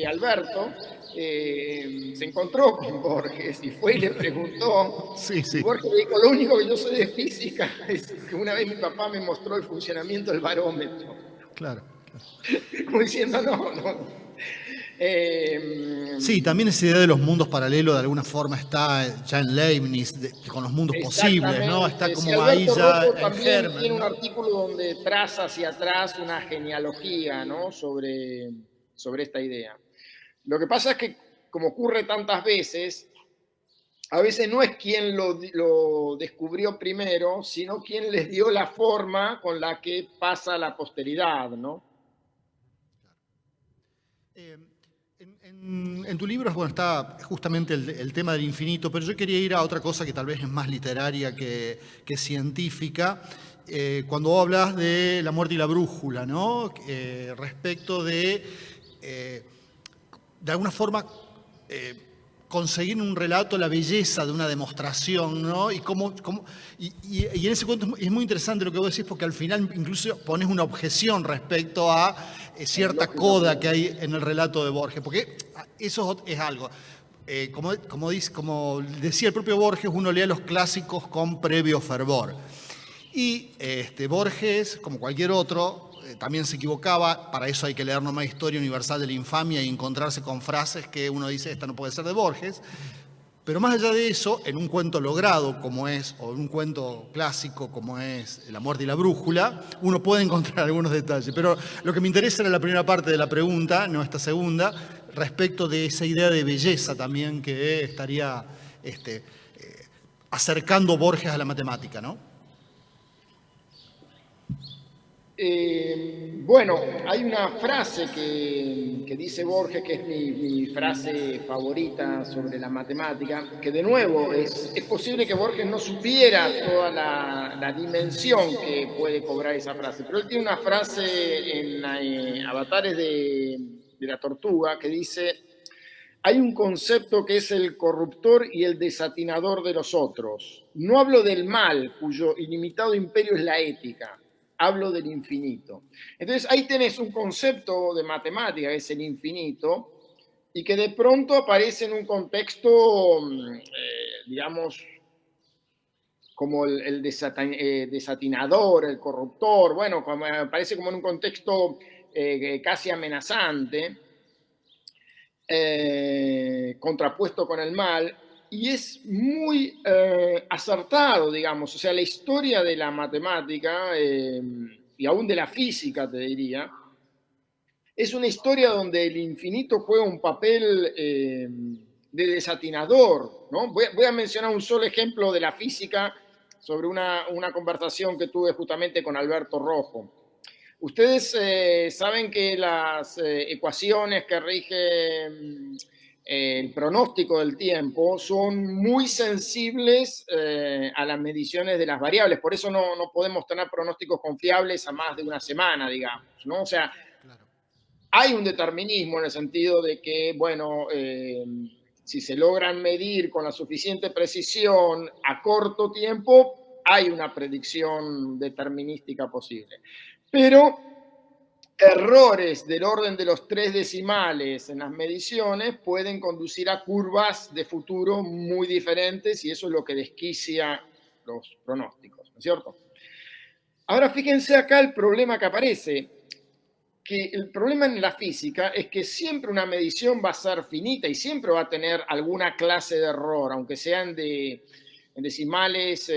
Speaker 5: Alberto se encontró con Borges y fue y le preguntó.
Speaker 4: Sí,
Speaker 5: Y
Speaker 4: sí,
Speaker 5: Borges le dijo: lo único que yo sé de física es que una vez mi papá me mostró el funcionamiento del barómetro.
Speaker 4: claro.
Speaker 5: Como diciendo, no.
Speaker 4: Sí, también esa idea de los mundos paralelos de alguna forma está ya en Leibniz, con los mundos posibles, ¿no? Está
Speaker 5: Sí,
Speaker 4: como ahí
Speaker 5: Alberto
Speaker 4: ya
Speaker 5: Rocco
Speaker 4: en
Speaker 5: también
Speaker 4: germen,
Speaker 5: tiene un
Speaker 4: ¿no?
Speaker 5: artículo donde traza hacia atrás una genealogía, ¿no? sobre esta idea. Lo que pasa es que, como ocurre tantas veces, a veces no es quien lo descubrió primero, sino quien les dio la forma con la que pasa a la posteridad, ¿no?
Speaker 4: En tu libro, bueno, está justamente el tema del infinito, pero yo quería ir a otra cosa que tal vez es más literaria que científica. Cuando vos hablas de La muerte y la brújula, ¿no? Respecto de alguna forma, conseguir en un relato la belleza de una demostración, ¿no? Y en ese cuento es muy interesante lo que vos decís, porque al final incluso pones una objeción respecto a cierta coda que hay en el relato de Borges, porque eso es algo. Como decía el propio Borges, uno lee los clásicos con previo fervor. Y Borges, como cualquier otro, también se equivocaba. Para eso hay que leer nomás Historia Universal de la Infamia y encontrarse con frases que uno dice, esta no puede ser de Borges. Pero más allá de eso, en un cuento logrado como es, o en un cuento clásico como es La muerte y la brújula, uno puede encontrar algunos detalles. Pero lo que me interesa era la primera parte de la pregunta, no esta segunda, respecto de esa idea de belleza también que estaría acercando Borges a la matemática, ¿no?
Speaker 5: Bueno, hay una frase que dice Borges, que es mi frase favorita sobre la matemática, que de nuevo es posible que Borges no supiera toda la dimensión que puede cobrar esa frase, pero él tiene una frase en Avatares de la Tortuga que dice: hay un concepto que es el corruptor y el desatinador de los otros. No hablo del mal, cuyo ilimitado imperio es la ética. Hablo del infinito. Entonces ahí tenés un concepto de matemática, que es el infinito, y que de pronto aparece en un contexto, digamos, como el desatinador, el corruptor, bueno, aparece como en un contexto casi amenazante, contrapuesto con el mal. y es muy acertado, digamos. O sea, la historia de la matemática, y aún de la física, te diría, es una historia donde el infinito juega un papel de desatinador, ¿no? Voy a mencionar un solo ejemplo de la física sobre una conversación que tuve justamente con Alberto Rojo. Ustedes saben que las ecuaciones que rigen el pronóstico del tiempo son muy sensibles a las mediciones de las variables, por eso no podemos tener pronósticos confiables a más de una semana, digamos, ¿no? O sea, hay un determinismo en el sentido de que, bueno, si se logran medir con la suficiente precisión a corto tiempo, hay una predicción determinística posible. Pero errores del orden de los 3 decimales en las mediciones pueden conducir a curvas de futuro muy diferentes y eso es lo que desquicia los pronósticos, ¿no es cierto? Ahora fíjense acá el problema que aparece, que el problema en la física es que siempre una medición va a ser finita y siempre va a tener alguna clase de error, aunque sean en decimales,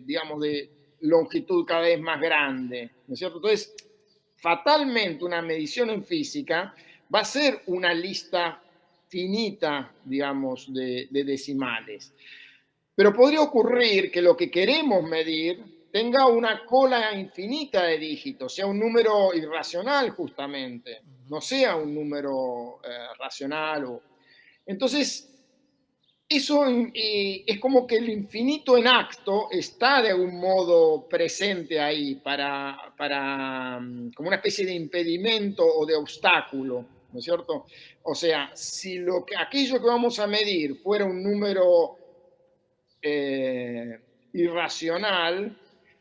Speaker 5: digamos, de longitud cada vez más grande, ¿no es cierto? Entonces, fatalmente una medición en física va a ser una lista finita, digamos, de decimales. Pero podría ocurrir que lo que queremos medir tenga una cola infinita de dígitos, sea un número irracional justamente, no sea un número racional. Entonces, eso es como que el infinito en acto está de algún modo presente ahí como una especie de impedimento o de obstáculo, ¿no es cierto? O sea, si aquello que vamos a medir fuera un número irracional,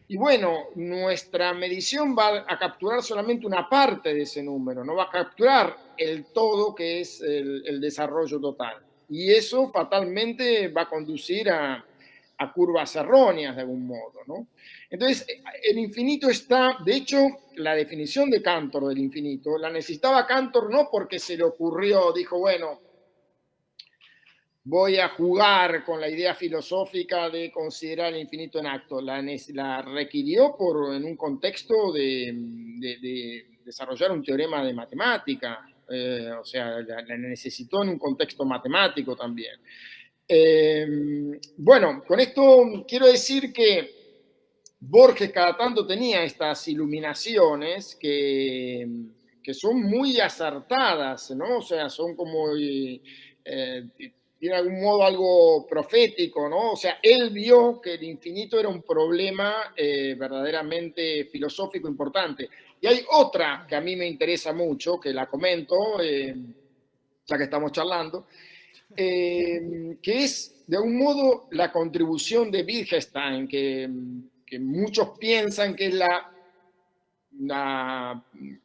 Speaker 5: y bueno, nuestra medición va a capturar solamente una parte de ese número, no va a capturar el todo que es el desarrollo total. Y eso fatalmente va a conducir a curvas erróneas de algún modo, ¿no? Entonces, el infinito está, de hecho, la definición de Cantor del infinito, la necesitaba Cantor no porque se le ocurrió, dijo, bueno, voy a jugar con la idea filosófica de considerar el infinito en acto. La requirió en un contexto de desarrollar un teorema de matemática. O sea, la necesitó en un contexto matemático también. Bueno, con esto quiero decir que Borges cada tanto tenía estas iluminaciones que son muy acertadas, ¿no? O sea, son como... de algún modo algo profético, ¿no? O sea, él vio que el infinito era un problema verdaderamente filosófico importante. Y hay otra que a mí me interesa mucho, que la comento, ya que estamos charlando, que es de algún modo la contribución de Wittgenstein, que muchos piensan que es la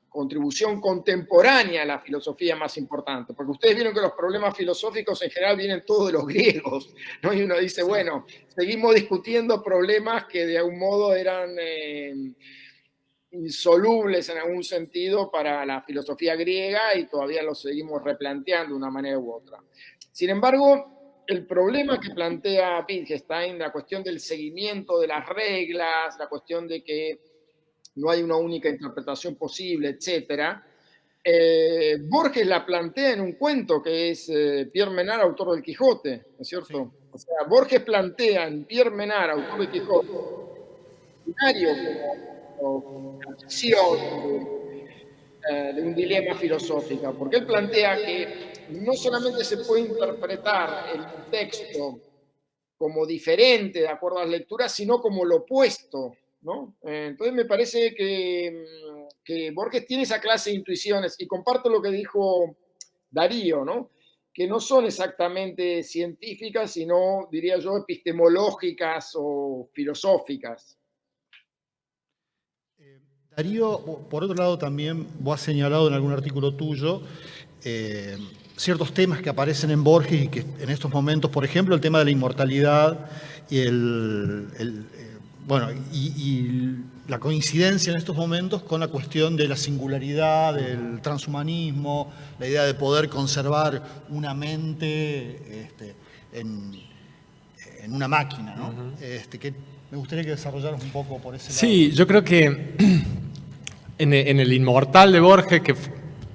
Speaker 5: contribución contemporánea a la filosofía más importante, porque ustedes vieron que los problemas filosóficos en general vienen todos de los griegos, ¿no? Y uno dice, bueno, seguimos discutiendo problemas que de algún modo eran insolubles en algún sentido para la filosofía griega y todavía los seguimos replanteando de una manera u otra. Sin embargo, el problema que plantea Wittgenstein, la cuestión del seguimiento de las reglas, la cuestión de que no hay una única interpretación posible, etc. Borges la plantea en un cuento que es Pierre Menard, autor del Quijote, ¿no es cierto? Sí. O sea, Borges plantea en Pierre Menard, autor del Quijote, como acción de un dilema filosófico, porque él plantea que no solamente se puede interpretar el texto como diferente de acuerdo a las lecturas, sino como lo opuesto, ¿no? Entonces me parece que Borges tiene esa clase de intuiciones y comparto lo que dijo Darío, ¿no? Que no son exactamente científicas, sino, diría yo, epistemológicas o filosóficas.
Speaker 4: Darío, por otro lado también vos has señalado en algún artículo tuyo ciertos temas que aparecen en Borges y que en estos momentos, por ejemplo, el tema de la inmortalidad y la coincidencia en estos momentos con la cuestión de la singularidad, del transhumanismo, la idea de poder conservar una mente en una máquina, ¿no? Que me gustaría que desarrollaras un poco por ese lado.
Speaker 6: Sí, yo creo que en El Inmortal de Borges, que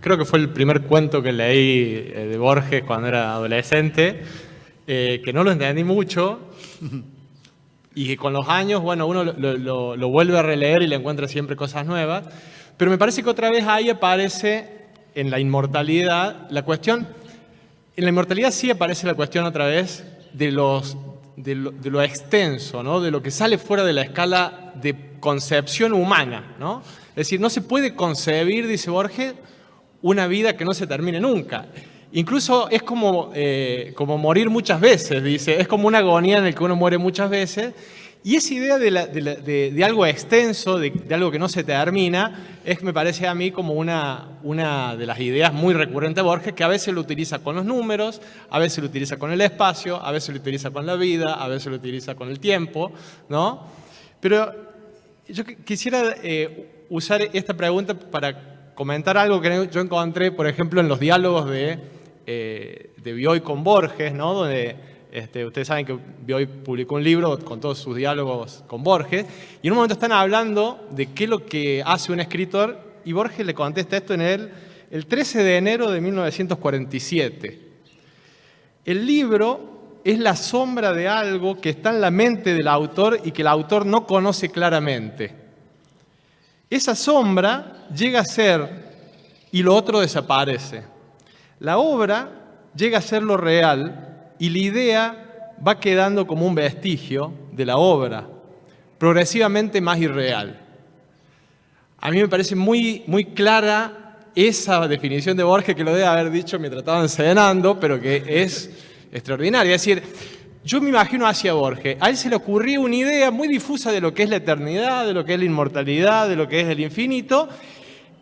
Speaker 6: creo que fue el primer cuento que leí de Borges cuando era adolescente, que no lo entendí mucho, y que con los años, bueno, uno lo vuelve a releer y le encuentra siempre cosas nuevas, pero me parece que otra vez ahí aparece en la inmortalidad la cuestión, en la inmortalidad sí aparece la cuestión otra vez de lo extenso, ¿no? De lo que sale fuera de la escala de concepción humana, ¿no? Es decir, no se puede concebir, dice Borges, una vida que no se termine nunca. Incluso es como morir muchas veces, dice, es como una agonía en la que uno muere muchas veces. Y esa idea de algo extenso, de algo que no se termina, me parece a mí como una de las ideas muy recurrentes de Borges, que a veces lo utiliza con los números, a veces lo utiliza con el espacio, a veces lo utiliza con la vida, a veces lo utiliza con el tiempo, ¿no? Pero yo quisiera usar esta pregunta para comentar algo que yo encontré, por ejemplo, en los diálogos de Bioy con Borges, ¿no? Donde ustedes saben que Bioy publicó un libro con todos sus diálogos con Borges, y en un momento están hablando de qué es lo que hace un escritor, y Borges le contesta esto en el 13 de enero de 1947. El libro es la sombra de algo que está en la mente del autor y que el autor no conoce claramente. Esa sombra llega a ser y lo otro desaparece. La obra llega a ser lo real y la idea va quedando como un vestigio de la obra, progresivamente más irreal. A mí me parece muy, muy clara esa definición de Borges, que lo debe haber dicho mientras estaban cenando, pero que es extraordinaria. Es decir, yo me imagino hacia Borges, a él se le ocurrió una idea muy difusa de lo que es la eternidad, de lo que es la inmortalidad, de lo que es el infinito,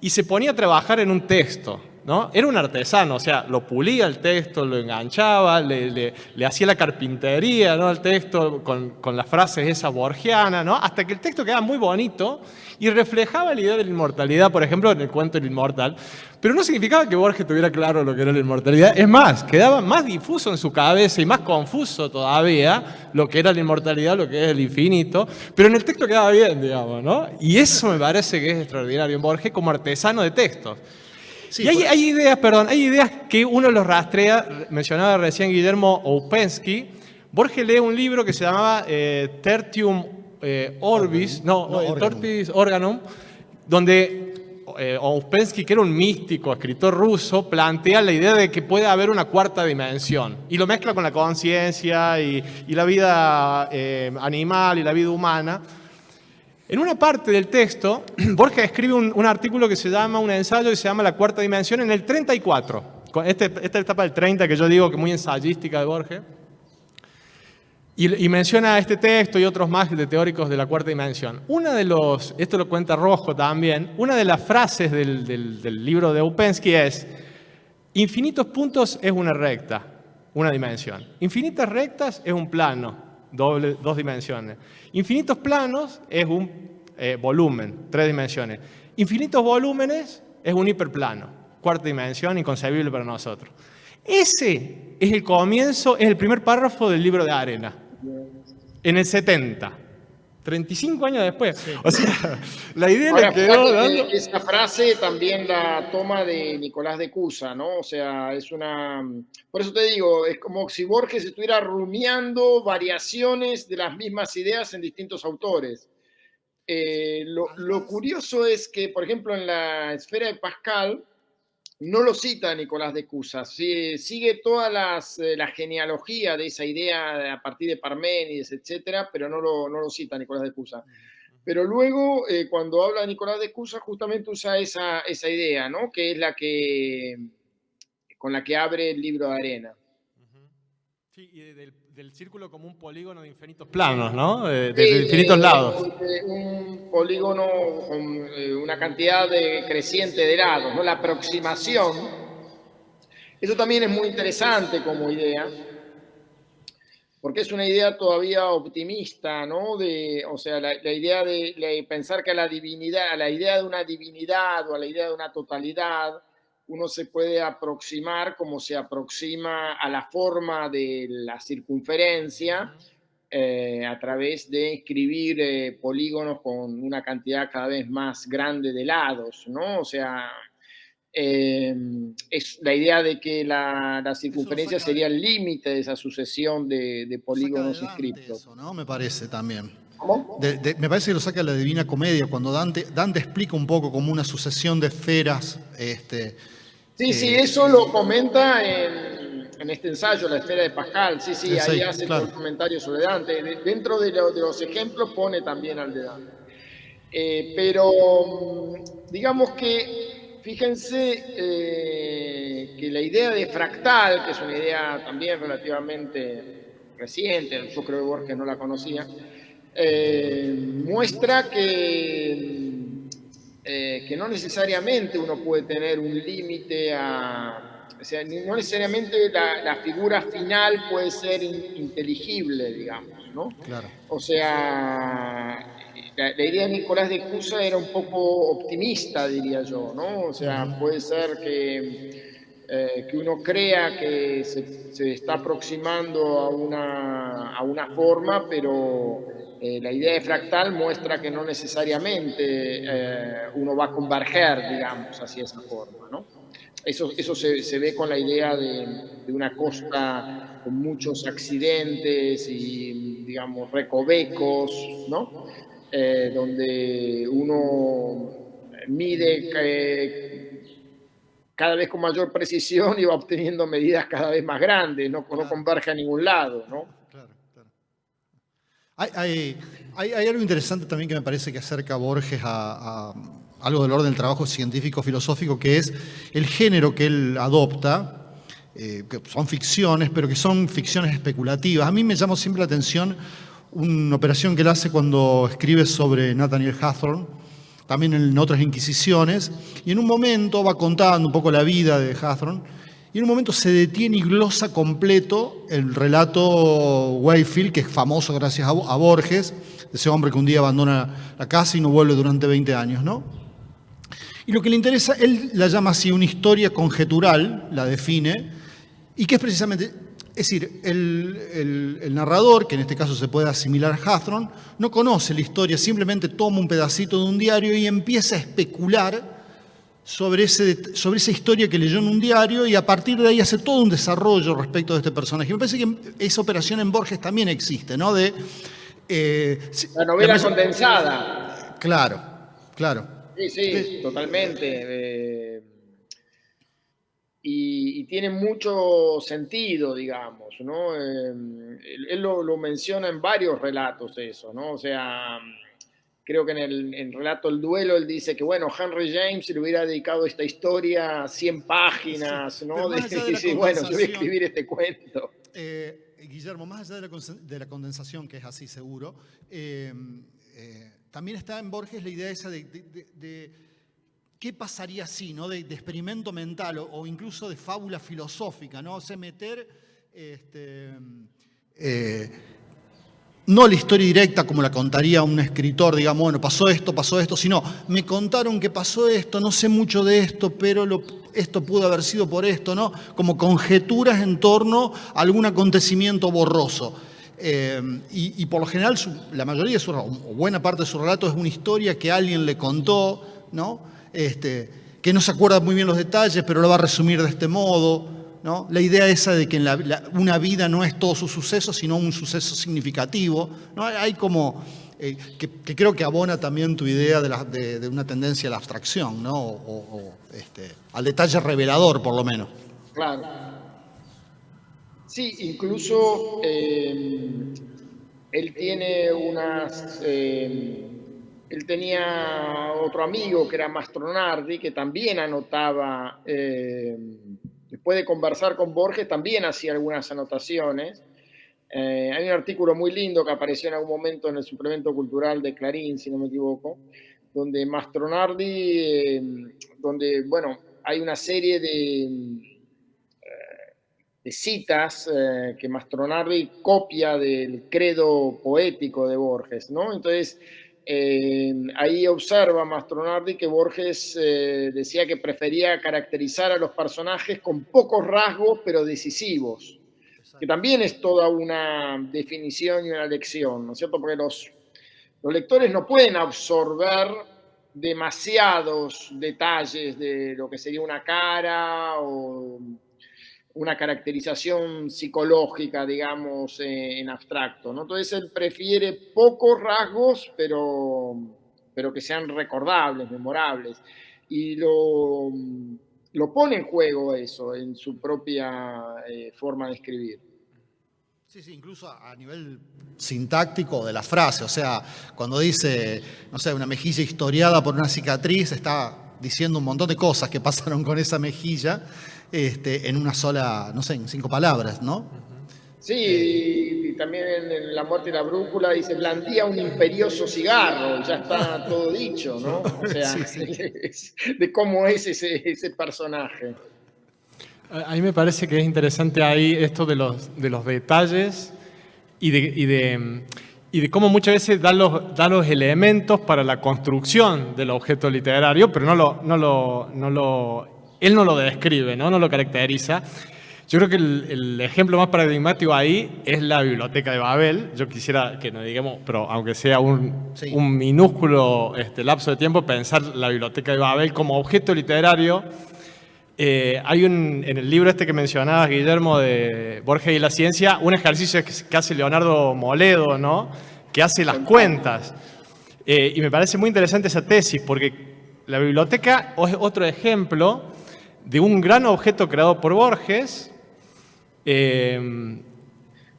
Speaker 6: y se ponía a trabajar en un texto, ¿no? Era un artesano, o sea, lo pulía el texto, lo enganchaba, le hacía la carpintería, ¿no? Al texto con las frases esas borgianas, ¿no? Hasta que el texto quedaba muy bonito y reflejaba la idea de la inmortalidad, por ejemplo, en el cuento El Inmortal. Pero no significaba que Borges tuviera claro lo que era la inmortalidad. Es más, quedaba más difuso en su cabeza y más confuso todavía lo que era la inmortalidad, lo que es el infinito. Pero en el texto quedaba bien, digamos, ¿no? Y eso me parece que es extraordinario en Borges como artesano de textos. Sí, y hay ideas que uno los rastrea. Mencionaba recién Guillermo Ouspensky. Borges lee un libro que se llamaba Tertium Orbis, Tertius Organum, donde Ouspensky, que era un místico, escritor ruso, plantea la idea de que puede haber una cuarta dimensión. Y lo mezcla con la conciencia y la vida animal y la vida humana. En una parte del texto, Borges escribe un artículo que se llama, un ensayo que se llama La Cuarta Dimensión, en el 34. Esta etapa del 30 que yo digo que es muy ensayística de Borges. Y menciona este texto y otros más de teóricos de la cuarta dimensión. Esto lo cuenta Rojo también, una de las frases del libro de Ouspensky es: infinitos puntos es una recta, una dimensión. Infinitas rectas es un plano. Dos dimensiones. Infinitos planos es un volumen, 3 dimensiones. Infinitos volúmenes es un hiperplano, 4ª dimensión, inconcebible para nosotros. Ese es el comienzo, es el primer párrafo del libro de Arena, en el 70. 35 años después. Sí. O sea, la idea le quedó dando...
Speaker 5: Esa frase también la toma de Nicolás de Cusa, ¿no? O sea, es una... Por eso te digo, es como si Borges estuviera rumiando variaciones de las mismas ideas en distintos autores. Lo curioso es que, por ejemplo, en la esfera de Pascal, no lo cita Nicolás de Cusa, sigue toda la genealogía de esa idea a partir de Parménides, etcétera, pero no lo cita Nicolás de Cusa. Pero luego, cuando habla de Nicolás de Cusa, justamente usa esa idea, ¿no? Que es con la que abre el libro de Arena.
Speaker 6: Sí, y del círculo como un polígono de infinitos planos, ¿no? De infinitos lados.
Speaker 5: Un polígono con una cantidad creciente de lados, ¿no? La aproximación. Eso también es muy interesante como idea. porque es una idea todavía optimista, ¿no? O sea, la idea de pensar que a la divinidad, a la idea de una divinidad o a la idea de una totalidad, uno se puede aproximar como se aproxima a la forma de la circunferencia a través de escribir polígonos con una cantidad cada vez más grande de lados, ¿no? O sea, es la idea de que la circunferencia sería el límite de esa sucesión de polígonos inscriptos.
Speaker 4: Eso, ¿no? Me parece también.
Speaker 5: ¿Cómo?
Speaker 4: Me parece que lo saca de la Divina Comedia, cuando Dante explica un poco como una sucesión de esferas.
Speaker 5: Sí, eso lo comenta en este ensayo, La esfera de Pascal. Sí, ahí hace
Speaker 4: claro.
Speaker 5: todo el comentario sobre Dante. Dentro de los ejemplos pone también al de Dante. Pero digamos que, fíjense que la idea de fractal, que es una idea también relativamente reciente, yo creo que Borges no la conocía, muestra que no necesariamente uno puede tener un límite o sea, no necesariamente la figura final puede ser inteligible, digamos, ¿no?
Speaker 4: Claro.
Speaker 5: O sea, la idea de Nicolás de Cusa era un poco optimista, diría yo, ¿no? O sea, puede ser que uno crea que se está aproximando a una forma, pero la idea de fractal muestra que no necesariamente uno va a converger, digamos, hacia esa forma, ¿no? Eso se ve con la idea de una costa con muchos accidentes y, digamos, recovecos, ¿no? Donde uno mide cada vez con mayor precisión y va obteniendo medidas cada vez más grandes, no converge a ningún lado, ¿no?
Speaker 4: Claro. Hay algo interesante también que me parece que acerca a Borges a algo del orden del trabajo científico-filosófico, que es el género que él adopta, que son ficciones, pero que son ficciones especulativas. A mí me llama siempre la atención una operación que él hace cuando escribe sobre Nathaniel Hawthorne, también en otras Inquisiciones, y en un momento va contando un poco la vida de Hawthorne, y en un momento se detiene y glosa completo el relato Wakefield, que es famoso gracias a Borges, de ese hombre que un día abandona la casa y no vuelve durante 20 años, ¿no? Y lo que le interesa, él la llama así una historia conjetural, la define, y que es precisamente, es decir, el narrador, que en este caso se puede asimilar a Hawthorne, no conoce la historia, simplemente toma un pedacito de un diario y empieza a especular sobre esa historia que leyó en un diario, y a partir de ahí hace todo un desarrollo respecto de este personaje. Me parece que esa operación en Borges también existe, ¿no?
Speaker 5: La novela condensada.
Speaker 4: Claro.
Speaker 5: Sí, totalmente. Y tiene mucho sentido, digamos, ¿no? Él lo menciona en varios relatos eso, ¿no? O sea, creo que en el relato El Duelo él dice que, bueno, Henry James le hubiera dedicado esta historia 100 páginas, ¿no? Dice, bueno, yo voy a escribir este cuento.
Speaker 4: Guillermo, más allá de la condensación, que es así seguro, también está en Borges la idea esa de qué pasaría así, ¿no? De experimento mental o incluso de fábula filosófica, ¿no? O sea, meter no la historia directa como la contaría un escritor, digamos, bueno, pasó esto, sino me contaron que pasó esto, no sé mucho de esto, pero esto pudo haber sido por esto, ¿no? Como conjeturas en torno a algún acontecimiento borroso. Y por lo general, la mayoría o buena parte de su relato es una historia que alguien le contó, ¿no? Que no se acuerda muy bien los detalles, pero lo va a resumir de este modo, ¿no? La idea esa de que una vida no es todo su suceso, sino un suceso significativo, ¿no? Hay como, que creo que abona también tu idea de una tendencia a la abstracción, ¿no? Al detalle revelador, por lo menos.
Speaker 5: Claro. Sí, incluso él tiene él tenía otro amigo que era Mastronardi, que también anotaba, después de conversar con Borges, también hacía algunas anotaciones. Hay un artículo muy lindo que apareció en algún momento en el suplemento cultural de Clarín, si no me equivoco, donde Mastronardi, donde, bueno, hay una serie de citas que Mastronardi copia del credo poético de Borges, ¿no? Entonces, ahí observa Mastronardi que Borges decía que prefería caracterizar a los personajes con pocos rasgos, pero decisivos, que también es toda una definición y una lección, ¿no es cierto? Porque los lectores no pueden absorber demasiados detalles de lo que sería una cara o una caracterización psicológica, digamos, en abstracto, ¿no? Entonces él prefiere pocos rasgos, pero que sean recordables, memorables. Y lo pone en juego eso en su propia forma de escribir.
Speaker 4: Sí, sí, incluso a nivel sintáctico de la frase, o sea, cuando dice, no sé, una mejilla historiada por una cicatriz, está diciendo un montón de cosas que pasaron con esa mejilla en una sola, no sé, en 5 palabras, ¿no?
Speaker 5: Sí, y también en La muerte y la brújula dice, blandía un imperioso cigarro, ya está todo dicho, ¿no? O sea, sí. De cómo es ese personaje.
Speaker 6: A mí me parece que es interesante ahí esto de los detalles y de cómo muchas veces da los elementos para la construcción del objeto literario, pero él no lo describe, no lo caracteriza. Yo creo que el ejemplo más paradigmático ahí es la Biblioteca de Babel. Yo quisiera que nos digamos, pero aunque sea un minúsculo lapso de tiempo, pensar la Biblioteca de Babel como objeto literario. Hay en el libro que mencionabas, Guillermo, de Borges y la ciencia, un ejercicio que hace Leonardo Moledo, ¿no? Que hace las cuentas. Y me parece muy interesante esa tesis, porque la biblioteca es otro ejemplo de un gran objeto creado por Borges,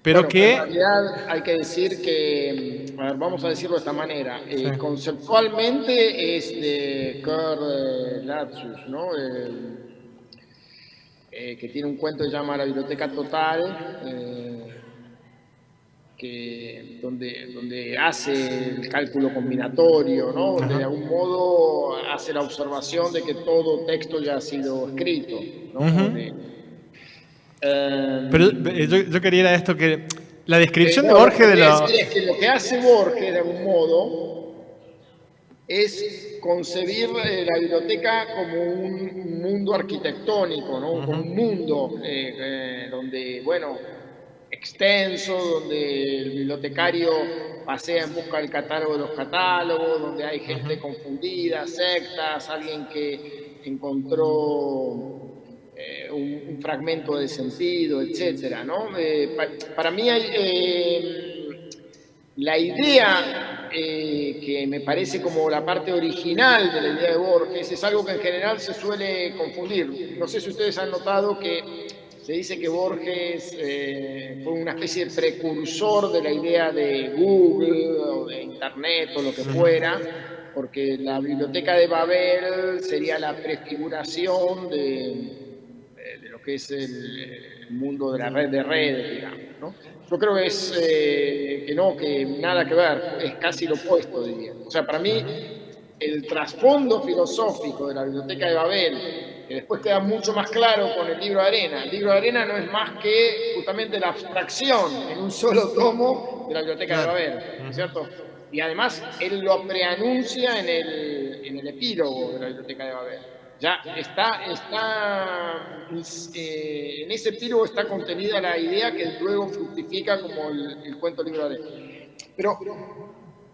Speaker 6: pero que...
Speaker 5: En realidad hay que decir que, a ver, vamos a decirlo de esta manera, conceptualmente es de Karl Latsus, ¿no? Que tiene un cuento que se llama La Biblioteca Total, donde hace el cálculo combinatorio, ¿no? Donde de algún modo hace la observación de que todo texto ya ha sido escrito, ¿no?
Speaker 6: Pero yo quería ir a esto, que la descripción de Borges de
Speaker 5: es que lo que hace Borges, de algún modo, es concebir la biblioteca como un mundo arquitectónico, ¿no? Como un mundo donde, bueno, extenso, donde el bibliotecario pasea en busca del catálogo de los catálogos, donde hay gente confundida, sectas, alguien que encontró un fragmento de sentido, etcétera, ¿no? Para mí la idea que me parece como la parte original de la idea de Borges es algo que en general se suele confundir. No sé si ustedes han notado que se dice que Borges fue una especie de precursor de la idea de Google o de Internet o lo que fuera, porque la Biblioteca de Babel sería la prefiguración de lo que es el mundo de la red de redes, digamos, ¿no? Yo creo que es que nada que ver, es casi lo opuesto, diría. O sea, para mí, el trasfondo filosófico de la Biblioteca de Babel, que después queda mucho más claro con el Libro de Arena. El Libro de Arena no es más que justamente la abstracción en un solo tomo de la Biblioteca de Babel, ¿no es cierto? Y además, él lo preanuncia en el epílogo de la Biblioteca de Babel. Ya está en ese epílogo está contenida la idea que luego fructifica como el cuento Libro de Arena. Pero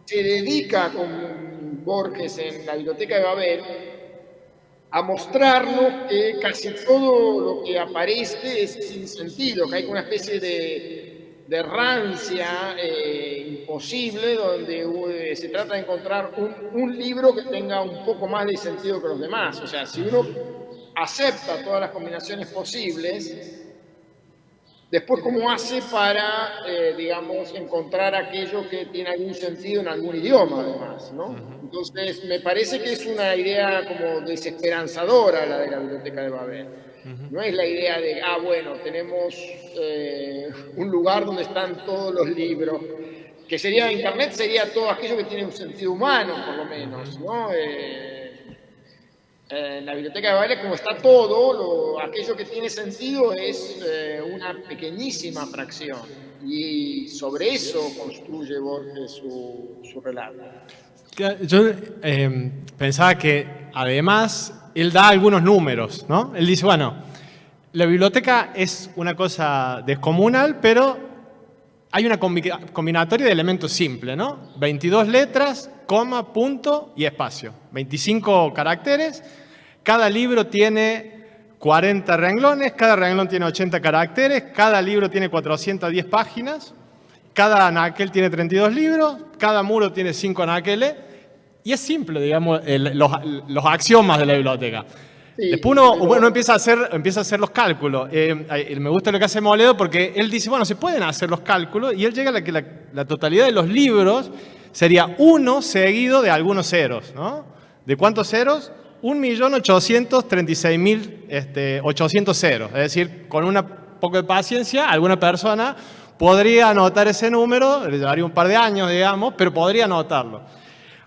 Speaker 5: se dedica con Borges en la Biblioteca de Babel a mostrarnos que casi todo lo que aparece es sin sentido, que hay una especie de rancia imposible, donde se trata de encontrar un libro que tenga un poco más de sentido que los demás. O sea, si uno acepta todas las combinaciones posibles, después cómo hace para, digamos, encontrar aquello que tiene algún sentido en algún idioma, además, ¿no? Entonces, me parece que es una idea como desesperanzadora la de la Biblioteca de Babel. No es la idea de, bueno, tenemos un lugar donde están todos los libros, que sería Internet, sería todo aquello que tiene un sentido humano, por lo menos, ¿no? En la biblioteca de Babel, como está todo, aquello que tiene sentido es una pequeñísima fracción. Y sobre eso construye Borges su relato.
Speaker 6: Yo pensaba que además él da algunos números, ¿no? Él dice, bueno, la biblioteca es una cosa descomunal, pero hay una combinatoria de elementos simples, ¿no? 22 letras, coma, punto y espacio. 25 caracteres. Cada libro tiene 40 renglones, cada renglón tiene 80 caracteres, cada libro tiene 410 páginas, cada anaquel tiene 32 libros, cada muro tiene 5 anaqueles, y es simple, digamos, los axiomas de la biblioteca.
Speaker 5: Sí,
Speaker 6: Después uno empieza a hacer los cálculos. Me gusta lo que hace Moledo porque él dice, bueno, se pueden hacer los cálculos, y él llega a que la totalidad de los libros sería 1 seguido de algunos ceros, ¿no? ¿De cuántos ceros? 1.836.800 ceros. Es decir, con un poco de paciencia, alguna persona podría anotar ese número, le llevaría un par de años, digamos, pero podría anotarlo.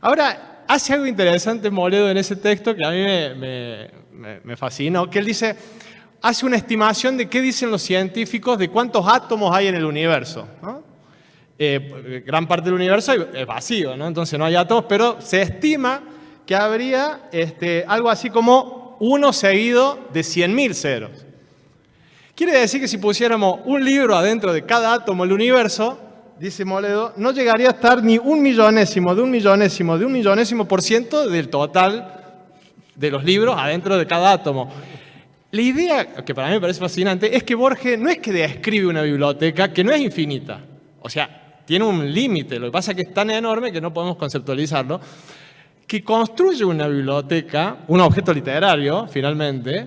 Speaker 6: Ahora, hace algo interesante Moledo en ese texto que a mí me fascinó, que él dice, hace una estimación de qué dicen los científicos de cuántos átomos hay en el universo, ¿no? Gran parte del universo es vacío, ¿no? Entonces no hay átomos, pero se estima que habría algo así como 1 seguido de 100.000 ceros. Quiere decir que si pusiéramos un libro adentro de cada átomo del universo, dice Moledo, no llegaría a estar ni 1.000.000.000.000% del total de los libros adentro de cada átomo. La idea, que para mí me parece fascinante, es que Borges no es que describe una biblioteca que no es infinita. O sea, tiene un límite. Lo que pasa es que es tan enorme que no podemos conceptualizarlo. Que construye una biblioteca, un objeto literario, finalmente,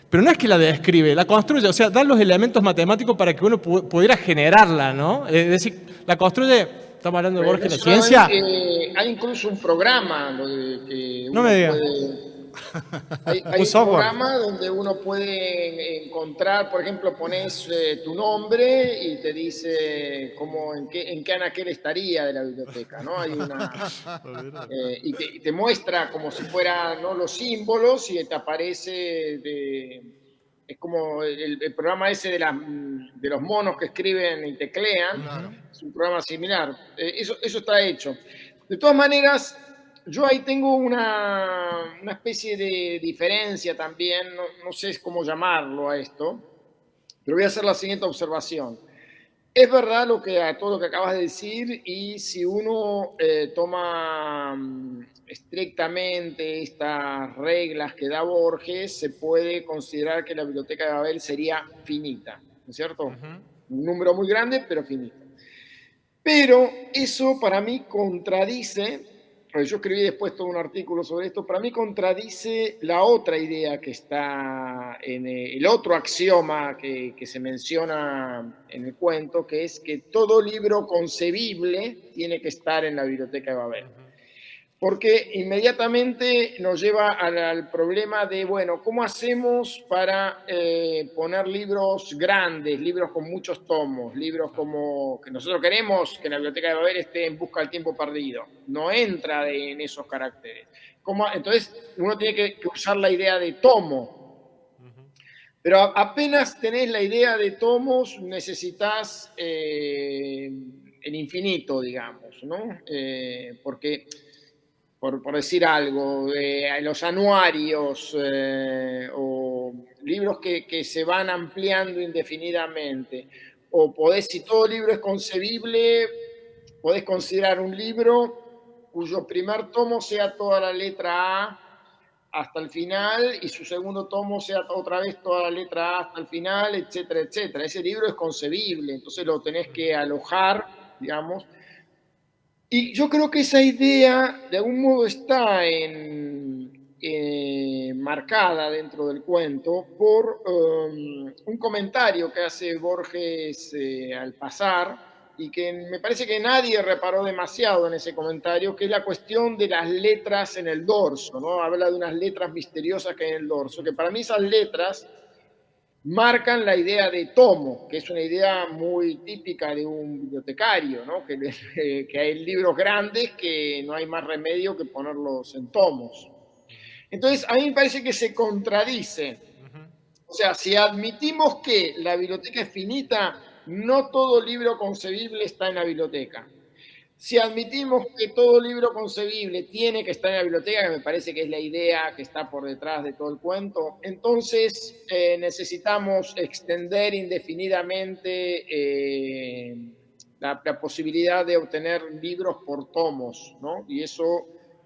Speaker 6: pero no es que la describe, la construye, o sea, da los elementos matemáticos para que uno pudiera generarla, ¿no? Es decir, la construye, estamos hablando de Borges, la ciencia.
Speaker 5: Hay incluso un programa que
Speaker 6: no me digas.
Speaker 5: Hay un programa donde uno puede encontrar, por ejemplo, pones tu nombre y te dice en qué anaquel estaría de la biblioteca, ¿no? Hay y te muestra como si fueran, ¿no?, los símbolos, y te aparece es como el programa ese de los monos que escriben y teclean. Claro. Es un programa similar. Eso está hecho. De todas maneras, yo ahí tengo una especie de diferencia también, no sé cómo llamarlo a esto, pero voy a hacer la siguiente observación. Es verdad todo lo que acabas de decir, y si uno toma estrictamente estas reglas que da Borges, se puede considerar que la biblioteca de Babel sería finita, ¿no es cierto? Un número muy grande, pero finito. Pero eso para mí contradice, porque yo escribí después todo un artículo sobre esto, para mí contradice la otra idea que está en el otro axioma que se menciona en el cuento, que es que todo libro concebible tiene que estar en la biblioteca de Babel. Porque inmediatamente nos lleva al problema de, bueno, ¿cómo hacemos para poner libros grandes, libros con muchos tomos, libros como que nosotros queremos que la biblioteca de Babel esté en busca del tiempo perdido? No entra en esos caracteres. Entonces uno tiene que usar la idea de tomo. Pero apenas tenés la idea de tomos, necesitas el infinito, digamos, ¿no? Porque... Por decir algo, los anuarios o libros que se van ampliando indefinidamente. O si todo libro es concebible, podés considerar un libro cuyo primer tomo sea toda la letra A hasta el final, y su segundo tomo sea otra vez toda la letra A hasta el final, etcétera, etcétera. Ese libro es concebible, entonces lo tenés que alojar, digamos. Y yo creo que esa idea de algún modo está marcada dentro del cuento por un comentario que hace Borges al pasar, y que me parece que nadie reparó demasiado en ese comentario, que es la cuestión de las letras en el dorso, ¿no? Habla de unas letras misteriosas que hay en el dorso, que para mí esas letras marcan la idea de tomo, que es una idea muy típica de un bibliotecario, ¿no? Que hay libros grandes que no hay más remedio que ponerlos en tomos. Entonces, a mí me parece que se contradice. O sea, si admitimos que la biblioteca es finita, no todo libro concebible está en la biblioteca. Si admitimos que todo libro concebible tiene que estar en la biblioteca, que me parece que es la idea que está por detrás de todo el cuento, entonces necesitamos extender indefinidamente la posibilidad de obtener libros por tomos, ¿no? Y eso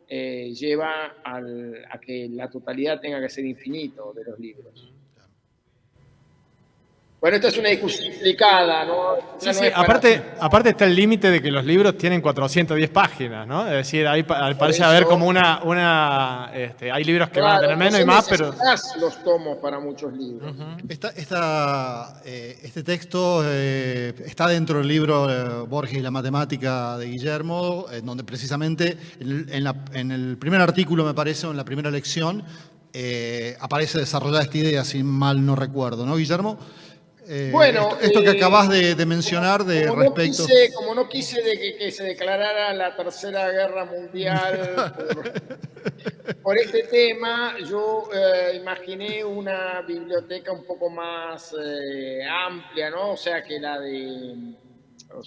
Speaker 5: lleva a que la totalidad tenga que ser infinito de los libros. Bueno, esta es una discusión complicada, ¿no?
Speaker 6: Sí, sí. Aparte está el límite de que los libros tienen 410 páginas, ¿no? Es decir, ahí parece haber como hay libros que van a tener menos y más, pero...
Speaker 5: necesitas los tomos para muchos libros.
Speaker 4: Este texto está dentro del libro Borges y la matemática de Guillermo, en donde precisamente en el primer artículo, me parece, o en la primera lección, aparece desarrollada esta idea, si mal no recuerdo, ¿no, Guillermo?
Speaker 5: Bueno,
Speaker 4: esto que acabas de mencionar respecto...
Speaker 5: Como no quise que se declarara la Tercera Guerra Mundial por este tema, yo imaginé una biblioteca un poco más amplia, ¿no? O sea, que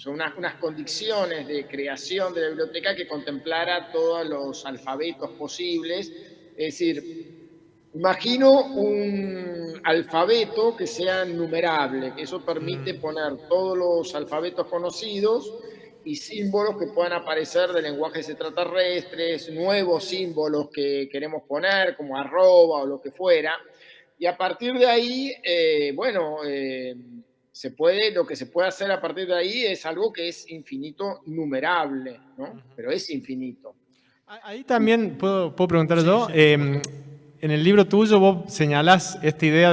Speaker 5: unas condiciones de creación de la biblioteca que contemplara todos los alfabetos posibles, es decir, imagino un alfabeto que sea numerable, que eso permite poner todos los alfabetos conocidos y símbolos que puedan aparecer de lenguajes extraterrestres, nuevos símbolos que queremos poner, como arroba o lo que fuera. Y a partir de ahí, lo que se puede hacer a partir de ahí es algo que es infinito numerable, ¿no? Pero es infinito.
Speaker 6: Ahí también puedo preguntar yo. En el libro tuyo vos señalás esta idea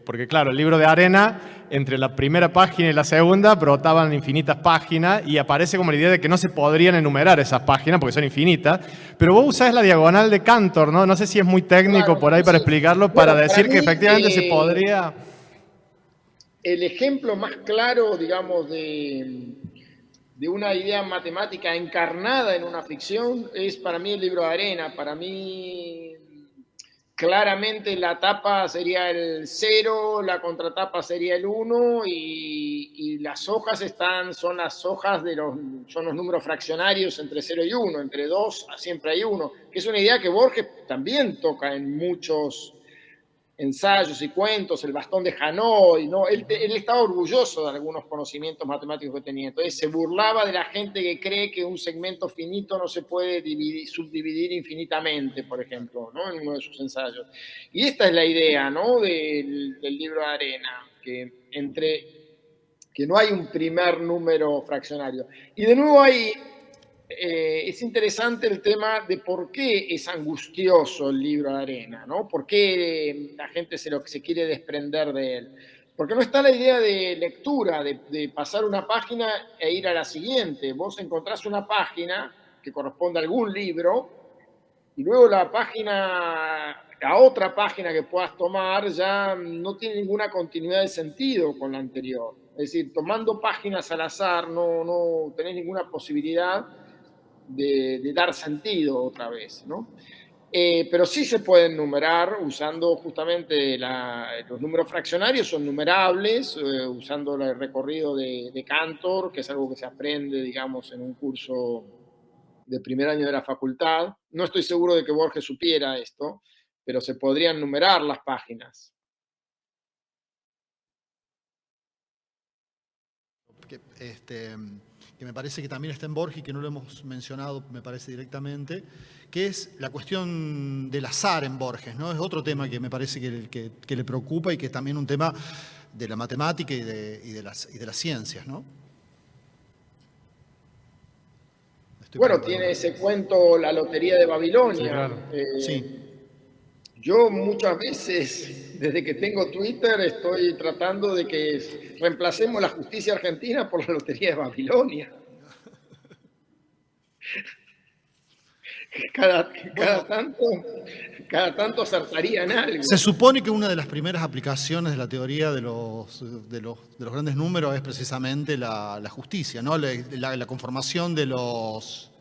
Speaker 6: porque claro, el libro de arena, entre la primera página y la segunda brotaban infinitas páginas y aparece como la idea de que no se podrían enumerar esas páginas porque son infinitas, pero vos usás la diagonal de Cantor, ¿no? No sé si es muy técnico
Speaker 5: claro,
Speaker 6: por ahí para explicarlo, para decir
Speaker 5: para
Speaker 6: que
Speaker 5: mí,
Speaker 6: efectivamente se podría...
Speaker 5: El ejemplo más claro, digamos, de una idea matemática encarnada en una ficción es para mí el libro de arena. Para mí, claramente la tapa sería el 0, la contratapa sería el 1 y las hojas son las hojas son los números fraccionarios entre 0 y 1, entre 2 siempre hay 1, que es una idea que Borges también toca en muchos ensayos y cuentos, el bastón de Hanoi, ¿no? Él estaba orgulloso de algunos conocimientos matemáticos que tenía, entonces se burlaba de la gente que cree que un segmento finito no se puede subdividir infinitamente, por ejemplo, ¿no? En uno de sus ensayos. Y esta es la idea, ¿no? del libro de arena, que no hay un primer número fraccionario. Y de nuevo ahí es interesante el tema de por qué es angustioso el libro de arena, ¿no? ¿Por qué la gente se quiere desprender de él? Porque no está la idea de lectura, de pasar una página e ir a la siguiente. Vos encontrás una página que corresponde a algún libro y luego la otra página que puedas tomar ya no tiene ninguna continuidad de sentido con la anterior. Es decir, tomando páginas al azar no tenés ninguna posibilidad de dar sentido otra vez, ¿no? Pero sí se pueden numerar usando justamente los números fraccionarios, son numerables, usando el recorrido de Cantor, que es algo que se aprende, digamos, en un curso de primer año de la facultad. No estoy seguro de que Borges supiera esto, pero se podrían numerar las páginas.
Speaker 4: Que me parece que también está en Borges y que no lo hemos mencionado, me parece directamente, que es la cuestión del azar en Borges, ¿no? Es otro tema que me parece que le preocupa y que es también un tema de la matemática y de las ciencias, ¿no?
Speaker 5: Bueno, tiene ese cuento La Lotería de Babilonia.
Speaker 6: Sí, claro.
Speaker 4: Sí.
Speaker 5: Yo muchas veces, desde que tengo Twitter, estoy tratando de que reemplacemos la justicia argentina por la Lotería de Babilonia. Cada tanto acertarían algo.
Speaker 4: Se supone que una de las primeras aplicaciones de la teoría de los grandes números es precisamente la justicia, ¿no? La conformación de los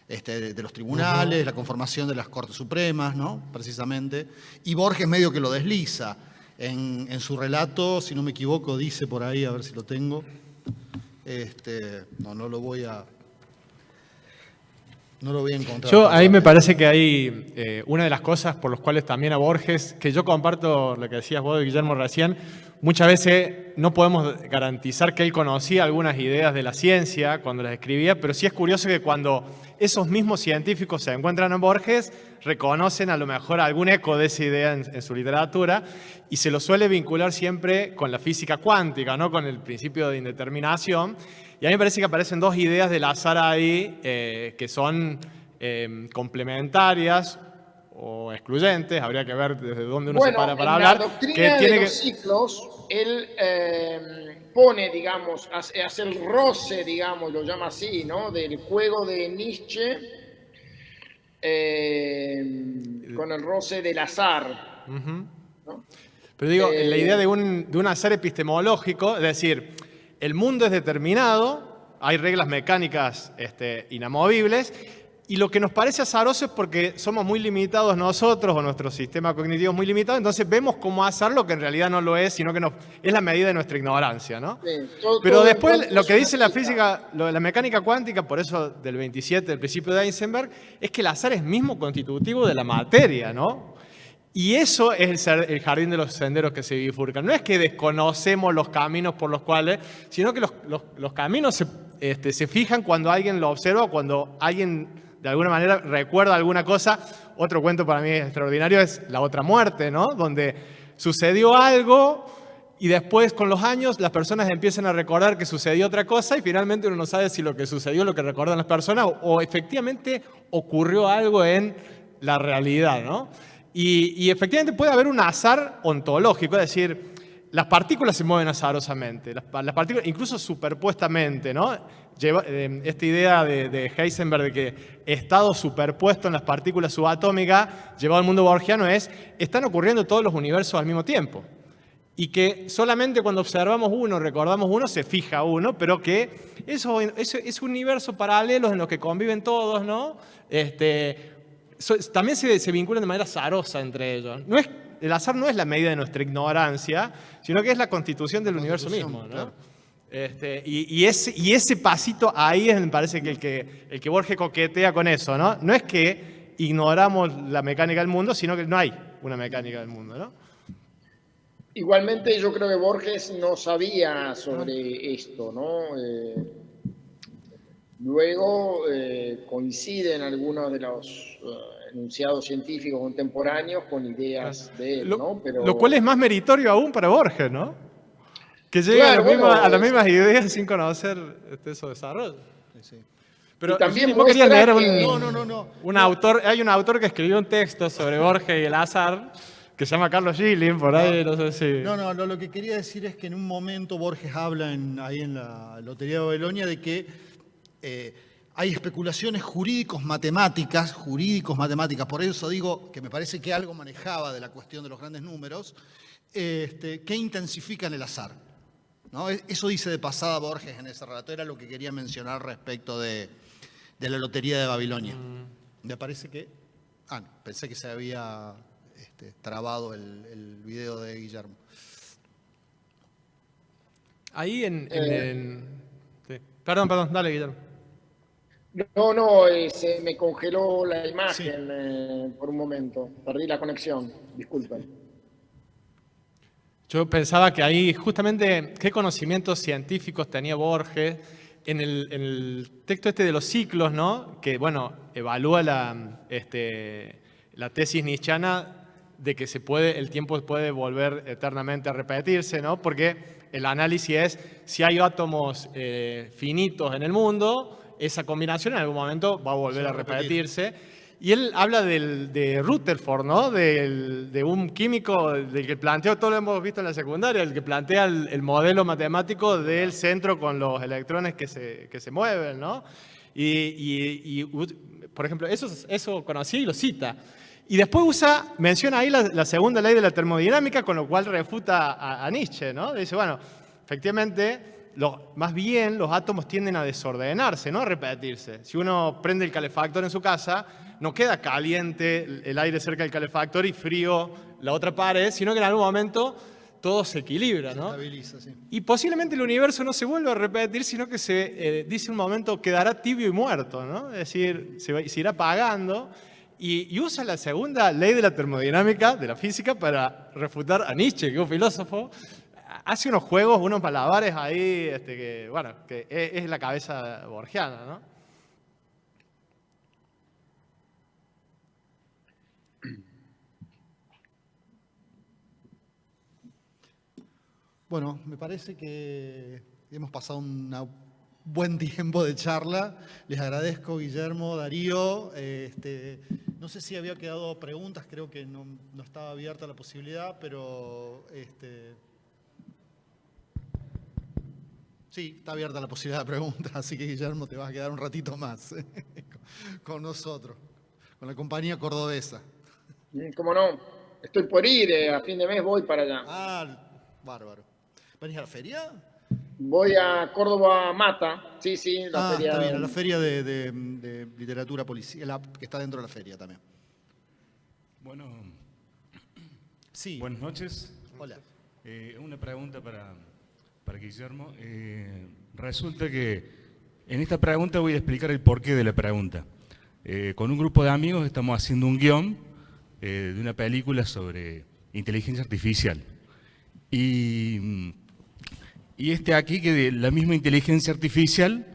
Speaker 4: de los tribunales, la conformación de las Cortes Supremas, ¿no? Precisamente. Y Borges medio que lo desliza. En su relato, si no me equivoco, dice por ahí, a ver si lo tengo. No lo voy a encontrar.
Speaker 6: Yo ahí me parece que hay una de las cosas por las cuales también a Borges, que yo comparto lo que decías vos, Guillermo, recién, muchas veces no podemos garantizar que él conocía algunas ideas de la ciencia cuando las escribía, pero sí es curioso que cuando esos mismos científicos se encuentran en Borges, reconocen a lo mejor algún eco de esa idea en su literatura y se lo suele vincular siempre con la física cuántica, ¿no? Con el principio de indeterminación. Y a mí me parece que aparecen dos ideas del azar ahí que son complementarias o excluyentes, habría que ver desde dónde uno se para hablar.
Speaker 5: En la doctrina de los ciclos, él pone, digamos, hace el roce, digamos, lo llama así, ¿no? Del juego de Nietzsche con el roce del azar. ¿No?
Speaker 6: Pero digo, la idea de un azar epistemológico, es decir, el mundo es determinado, hay reglas mecánicas inamovibles, y lo que nos parece azaroso es porque somos muy limitados nosotros o nuestro sistema cognitivo es muy limitado, entonces vemos como azar lo que en realidad no lo es, sino que es la medida de nuestra ignorancia, ¿no? Sí, pero después lo que dice la física, la mecánica cuántica, por eso del 27, del principio de Heisenberg, es que el azar es mismo constitutivo de la materia, ¿no? Y eso es el jardín de los senderos que se bifurcan. No es que desconocemos los caminos por los cuales, sino que los caminos se fijan cuando alguien lo observa, cuando alguien de alguna manera recuerda alguna cosa. Otro cuento para mí extraordinario es La otra muerte, ¿no? Donde sucedió algo y después con los años las personas empiezan a recordar que sucedió otra cosa y finalmente uno no sabe si lo que sucedió es lo que recuerdan las personas o efectivamente ocurrió algo en la realidad, ¿no? Y efectivamente puede haber un azar ontológico, es decir, las partículas se mueven azarosamente, las partículas incluso superpuestamente, ¿no? Esta idea de Heisenberg de que estado superpuesto en las partículas subatómicas, llevado al mundo borgiano, están ocurriendo todos los universos al mismo tiempo. Y que solamente cuando observamos uno, recordamos uno, se fija uno, pero que esos universos paralelos en los que conviven todos, ¿no? También se vinculan de manera azarosa entre ellos. El azar no es la medida de nuestra ignorancia, sino que es la constitución del universo mismo, ¿no? Claro. Y ese pasito ahí me parece que el que Borges coquetea con eso, ¿no? No es que ignoramos la mecánica del mundo, sino que no hay una mecánica del mundo, ¿no?
Speaker 5: Igualmente yo creo que Borges no sabía sobre esto, ¿no? Luego coinciden algunos de los enunciados científicos contemporáneos con ideas de él, ¿no? Pero...
Speaker 6: Lo cual es más meritorio aún para Borges, ¿no? Que llega a las mismas ideas sin conocer esos desarrollos. Sí. Pero
Speaker 5: también
Speaker 6: vos querías leer un autor, hay un autor que escribió un texto sobre Borges y el azar, que se llama Carlos Gilling, por ahí, no sé si...
Speaker 4: No, lo que quería decir es que en un momento Borges habla ahí en la Lotería de Babilonia de que hay especulaciones jurídicos-matemáticas, por eso digo que me parece que algo manejaba de la cuestión de los grandes números, que intensifican el azar, ¿no? Eso dice de pasada Borges en ese relato, era lo que quería mencionar respecto de la Lotería de Babilonia. Me parece que... pensé que se había trabado el video de Guillermo.
Speaker 6: Ahí sí. Perdón, dale, Guillermo.
Speaker 5: No, se me congeló la imagen por un momento. Perdí la conexión, disculpen.
Speaker 6: Yo pensaba que ahí justamente qué conocimientos científicos tenía Borges en el texto de los ciclos, ¿no? Que, bueno, evalúa la tesis nietzscheana de que el tiempo puede volver eternamente a repetirse, ¿no? Porque el análisis es si hay átomos finitos en el mundo, esa combinación en algún momento va a volver a repetirse. Y él habla de Rutherford, ¿no? De un químico del que planteó, todo lo hemos visto en la secundaria, el que plantea el modelo matemático del centro con los electrones que se mueven, ¿no? Y por ejemplo, eso conocí y lo cita. Y después menciona ahí la segunda ley de la termodinámica, con lo cual refuta a Nietzsche, ¿no? Dice, bueno, efectivamente, más bien los átomos tienden a desordenarse, no a repetirse. Si uno prende el calefactor en su casa, no queda caliente el aire cerca del calefactor y frío la otra pared, sino que en algún momento todo se equilibra, ¿no?
Speaker 4: Se estabiliza, sí.
Speaker 6: Y posiblemente el universo no se vuelva a repetir, sino que dice un momento, quedará tibio y muerto, ¿no? Es decir, se irá apagando. Y usa la segunda ley de la termodinámica, de la física, para refutar a Nietzsche, que es un filósofo. Hace unos juegos, unos malabares ahí, que es la cabeza borgiana, ¿no?
Speaker 4: Bueno, me parece que hemos pasado un buen tiempo de charla. Les agradezco, Guillermo, Darío. No sé si había quedado preguntas, creo que no estaba abierta la posibilidad, pero sí, está abierta la posibilidad de preguntas, así que, Guillermo, te vas a quedar un ratito más con nosotros, con la compañía cordobesa.
Speaker 5: ¿Cómo no? Estoy por ir, a fin de mes voy para allá.
Speaker 4: Ah, bárbaro. ¿Venís a la feria?
Speaker 5: Voy a Córdoba Mata, sí, la feria.
Speaker 4: Está bien, a la feria de literatura policial, que está dentro de la feria también.
Speaker 7: Bueno,
Speaker 4: sí.
Speaker 7: Buenas noches.
Speaker 4: Hola.
Speaker 7: Una pregunta para Guillermo. Resulta que en esta pregunta voy a explicar el porqué de la pregunta. Con un grupo de amigos estamos haciendo un guión de una película sobre inteligencia artificial. Y aquí que la misma inteligencia artificial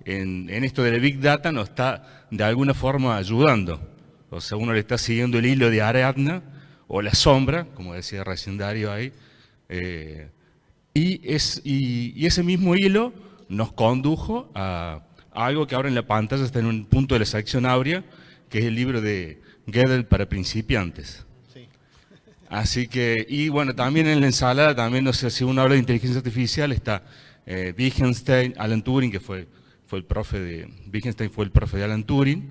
Speaker 7: en esto de la Big Data nos está de alguna forma ayudando. O sea, uno le está siguiendo el hilo de Ariadna o la sombra, como decía recién Darío ahí, y ese mismo hilo nos condujo a algo que ahora en la pantalla está en un punto de la sección áurea, que es el libro de Gödel para principiantes. Así que, y bueno, también en la ensalada, también, no sé, si uno habla de inteligencia artificial, está Wittgenstein, Alan Turing, que fue el profe de, Wittgenstein fue el profe de Alan Turing.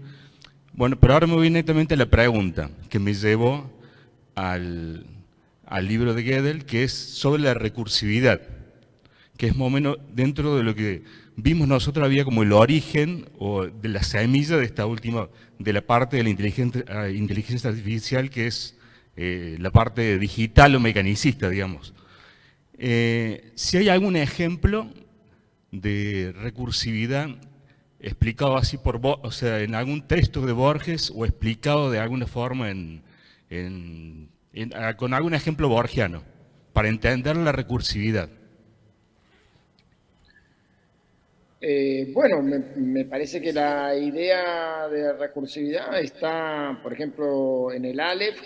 Speaker 7: Bueno, pero ahora me voy netamente a la pregunta que me llevó al libro de Gödel, que es sobre la recursividad, que es más o menos dentro de lo que vimos nosotros, había como el origen o de la semilla de esta última, de la parte de la inteligencia artificial, que es la parte digital o mecanicista, digamos. Si hay algún ejemplo de recursividad explicado así o sea, en algún texto de Borges o explicado de alguna forma con algún ejemplo borgiano, para entender la recursividad.
Speaker 5: Bueno, me parece que la idea de recursividad está, por ejemplo, en el Aleph,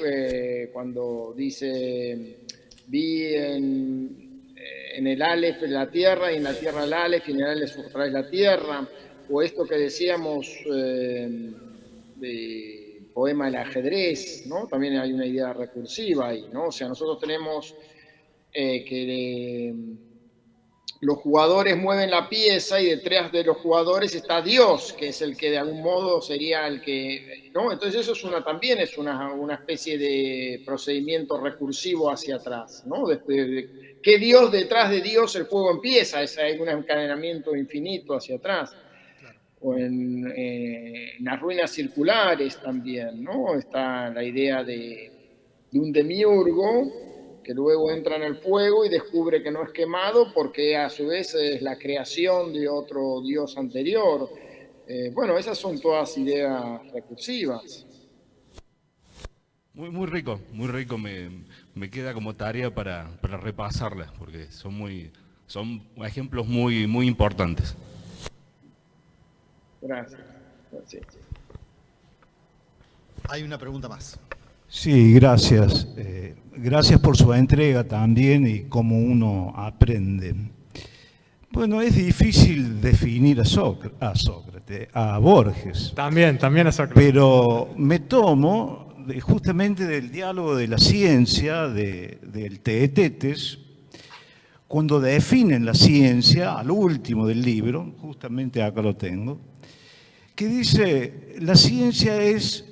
Speaker 5: cuando dice, vi en el Aleph la tierra, y en la tierra el Aleph, y en el Aleph otra vez la tierra, o esto que decíamos de poema del ajedrez, ¿no? También hay una idea recursiva ahí, ¿no? O sea, nosotros tenemos que los jugadores mueven la pieza y detrás de los jugadores está Dios, que es el que de algún modo sería el que, ¿no? Entonces eso también es una especie de procedimiento recursivo hacia atrás, ¿no? ¿Qué Dios detrás de Dios el juego empieza? Hay un encadenamiento infinito hacia atrás. O en las ruinas circulares también, ¿no? Está la idea de un demiurgo que luego entra en el fuego y descubre que no es quemado porque a su vez es la creación de otro dios anterior. Bueno, esas son todas ideas recursivas.
Speaker 7: Muy rico, me queda como tarea para repasarlas, porque son ejemplos muy importantes.
Speaker 5: Gracias.
Speaker 4: Hay una pregunta más.
Speaker 8: Sí, gracias. Gracias por su entrega también y cómo uno aprende. Bueno, es difícil definir a Sócrates, a Borges.
Speaker 6: También a Sócrates.
Speaker 8: Pero me tomo justamente del diálogo de la ciencia, del Teetetes, cuando definen la ciencia, al último del libro, justamente acá lo tengo, que dice, la ciencia es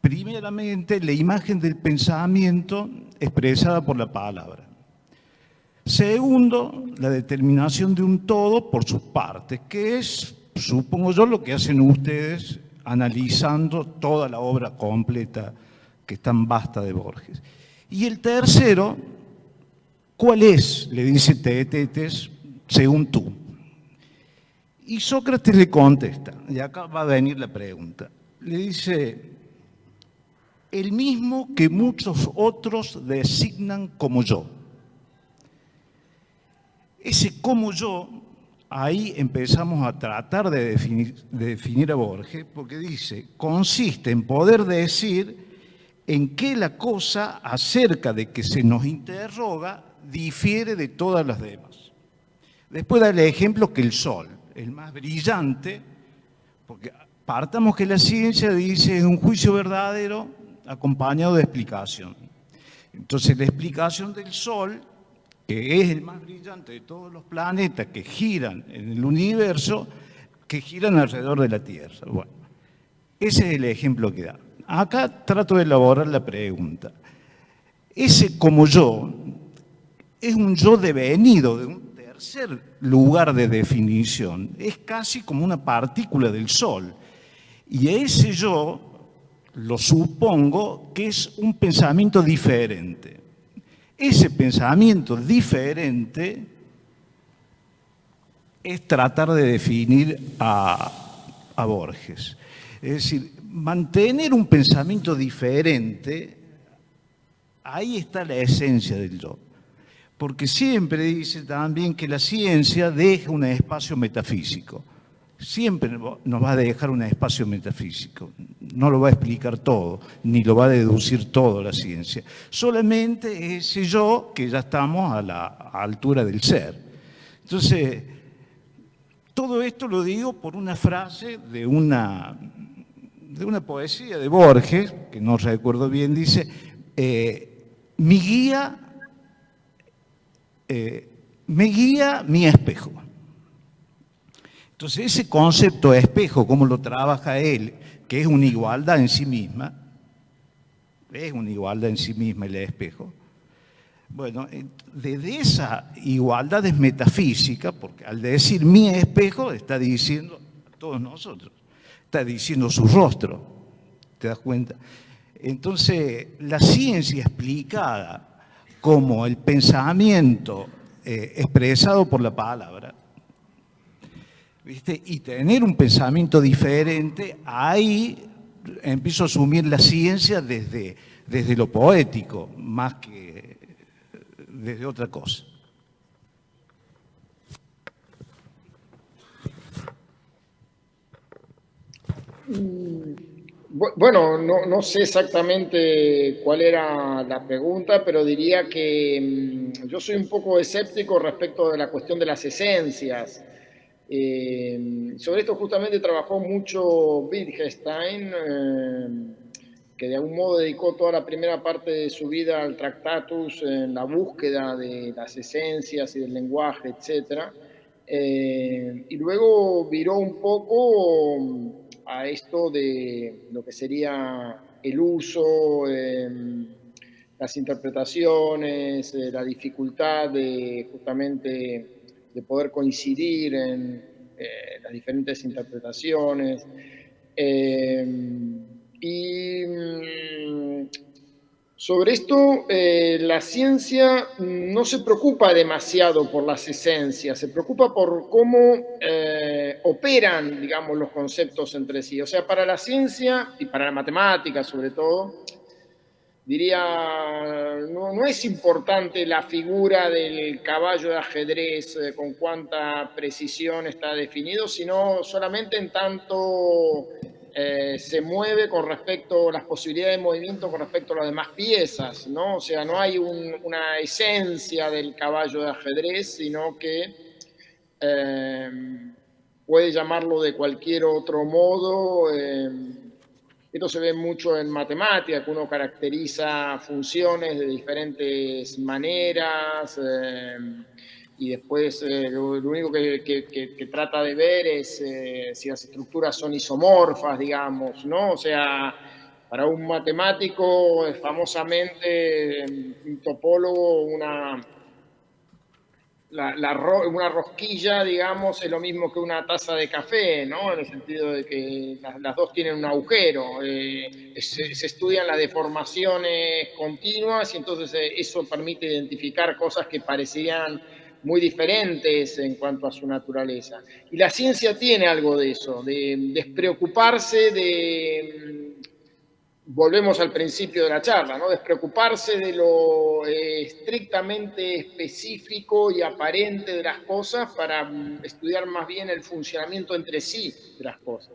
Speaker 8: primeramente la imagen del pensamiento expresada por la palabra. Segundo, la determinación de un todo por sus partes, que es, supongo yo, lo que hacen ustedes analizando toda la obra completa que es tan vasta de Borges. Y el tercero, ¿cuál es? Le dice Teetetes, según tú. Y Sócrates le contesta, y acá va a venir la pregunta. Le dice, el mismo que muchos otros designan como yo. Ese como yo, ahí empezamos a tratar de definir a Borges, porque dice, consiste en poder decir en qué la cosa acerca de que se nos interroga difiere de todas las demás. Después da el ejemplo que el sol, el más brillante, porque partamos que la ciencia dice es un juicio verdadero acompañado de explicación. Entonces la explicación del sol, que es el más brillante de todos los planetas que giran en el universo, que giran alrededor de la Tierra. Bueno, ese es el ejemplo que da. Acá trato de elaborar la pregunta. Ese como yo es un yo devenido de un tercer lugar de definición. Es casi como una partícula del Sol. Y ese yo lo supongo que es un pensamiento diferente. Ese pensamiento diferente es tratar de definir a Borges. Es decir, mantener un pensamiento diferente, ahí está la esencia del yo. Porque siempre dice también que la ciencia deja un espacio metafísico. Siempre nos va a dejar un espacio metafísico. No lo va a explicar todo, ni lo va a deducir todo la ciencia. Solamente ese yo que ya estamos a la altura del ser. Entonces, todo esto lo digo por una frase de una poesía de Borges, que no recuerdo bien, dice, me guía mi espejo. Entonces, ese concepto de espejo, cómo lo trabaja él, que es una igualdad en sí misma, el espejo. Bueno, desde esa igualdad es metafísica, porque al decir mi espejo está diciendo a todos nosotros, está diciendo su rostro, ¿te das cuenta? Entonces, la ciencia explicada como el pensamiento expresado por la palabra, ¿viste? Y tener un pensamiento diferente, ahí empiezo a asumir la ciencia desde lo poético, más que desde otra cosa.
Speaker 5: Bueno, no sé exactamente cuál era la pregunta, pero diría que yo soy un poco escéptico respecto de la cuestión de las esencias. Sobre esto justamente trabajó mucho Wittgenstein, que de algún modo dedicó toda la primera parte de su vida al Tractatus en la búsqueda de las esencias y del lenguaje, etc. Y luego viró un poco a esto de lo que sería el uso, las interpretaciones, la dificultad de justamente de poder coincidir en las diferentes interpretaciones. Sobre esto, la ciencia no se preocupa demasiado por las esencias, se preocupa por cómo operan, digamos, los conceptos entre sí. O sea, para la ciencia y para la matemática sobre todo, diría, no es importante la figura del caballo de ajedrez, con cuánta precisión está definido, sino solamente en tanto se mueve con respecto a las posibilidades de movimiento con respecto a las demás piezas, ¿no? O sea, no hay una esencia del caballo de ajedrez, sino que puede llamarlo de cualquier otro modo. Esto se ve mucho en matemática, que uno caracteriza funciones de diferentes maneras y después lo único que trata de ver es si las estructuras son isomorfas, digamos, ¿no? O sea, para un matemático, famosamente, un topólogo, una rosquilla, digamos, es lo mismo que una taza de café, ¿no? En el sentido de que las dos tienen un agujero. Se estudian las deformaciones continuas y entonces eso permite identificar cosas que parecían muy diferentes en cuanto a su naturaleza. Y la ciencia tiene algo de eso, de despreocuparse volvemos al principio de la charla, ¿no? Despreocuparse de lo estrictamente específico y aparente de las cosas para estudiar más bien el funcionamiento entre sí de las cosas.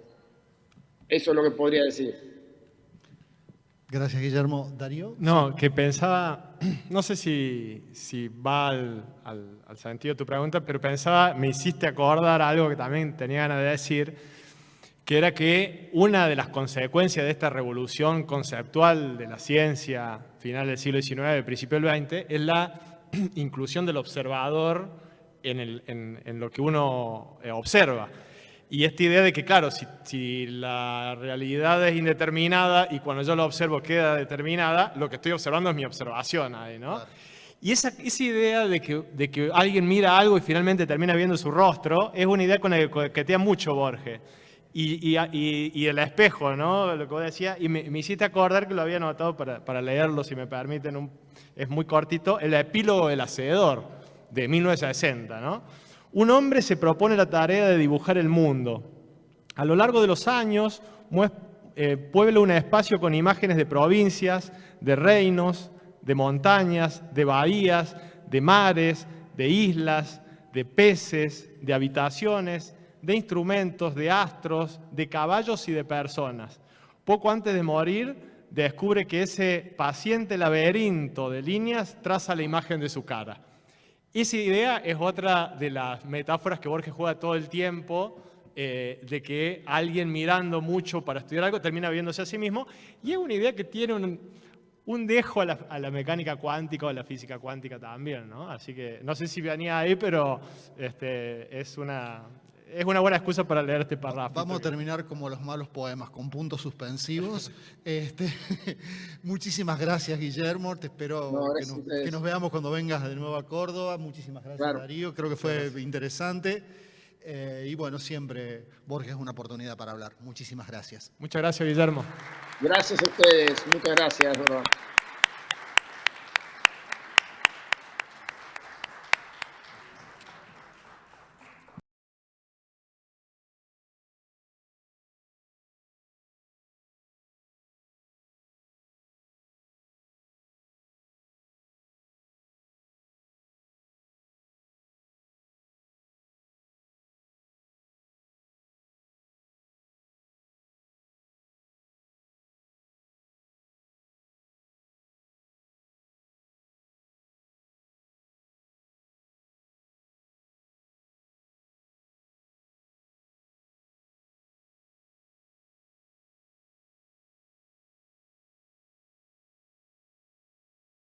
Speaker 5: Eso es lo que podría decir.
Speaker 4: Gracias, Guillermo. ¿Darío?
Speaker 6: No, que pensaba, no sé si va al sentido de tu pregunta, pero pensaba, me hiciste acordar algo que también tenía ganas de decir, que era que una de las consecuencias de esta revolución conceptual de la ciencia final del siglo XIX, principio del XX, es la inclusión del observador en lo que uno observa. Y esta idea de que, claro, si la realidad es indeterminada y cuando yo lo observo queda determinada, lo que estoy observando es mi observación ahí, ¿no? Claro. Y esa idea de que alguien mira algo y finalmente termina viendo su rostro es una idea con la que coquetea mucho Borges. Y el espejo, ¿no? Lo que vos decías, y me hiciste acordar que lo había anotado para leerlo, si me permiten, es muy cortito, el epílogo del Hacedor, de 1960, ¿no? Un hombre se propone la tarea de dibujar el mundo. A lo largo de los años, puebla un espacio con imágenes de provincias, de reinos, de montañas, de bahías, de mares, de islas, de peces, de habitaciones, de instrumentos, de astros, de caballos y de personas. Poco antes de morir, descubre que ese paciente laberinto de líneas traza la imagen de su cara. Esa idea es otra de las metáforas que Borges juega todo el tiempo, de que alguien mirando mucho para estudiar algo termina viéndose a sí mismo, y es una idea que tiene un dejo a la mecánica cuántica o a la física cuántica también, ¿no? Así que no sé si venía ahí, pero es una buena excusa para leer este párrafo.
Speaker 4: Vamos a terminar como los malos poemas, con puntos suspensivos. Muchísimas gracias, Guillermo. Te espero que nos veamos cuando vengas de nuevo a Córdoba. Muchísimas gracias, claro. Darío. Creo que fue interesante. Y bueno, siempre Borges es una oportunidad para hablar. Muchísimas gracias.
Speaker 6: Muchas gracias, Guillermo.
Speaker 5: Gracias a ustedes. Muchas gracias, Ron.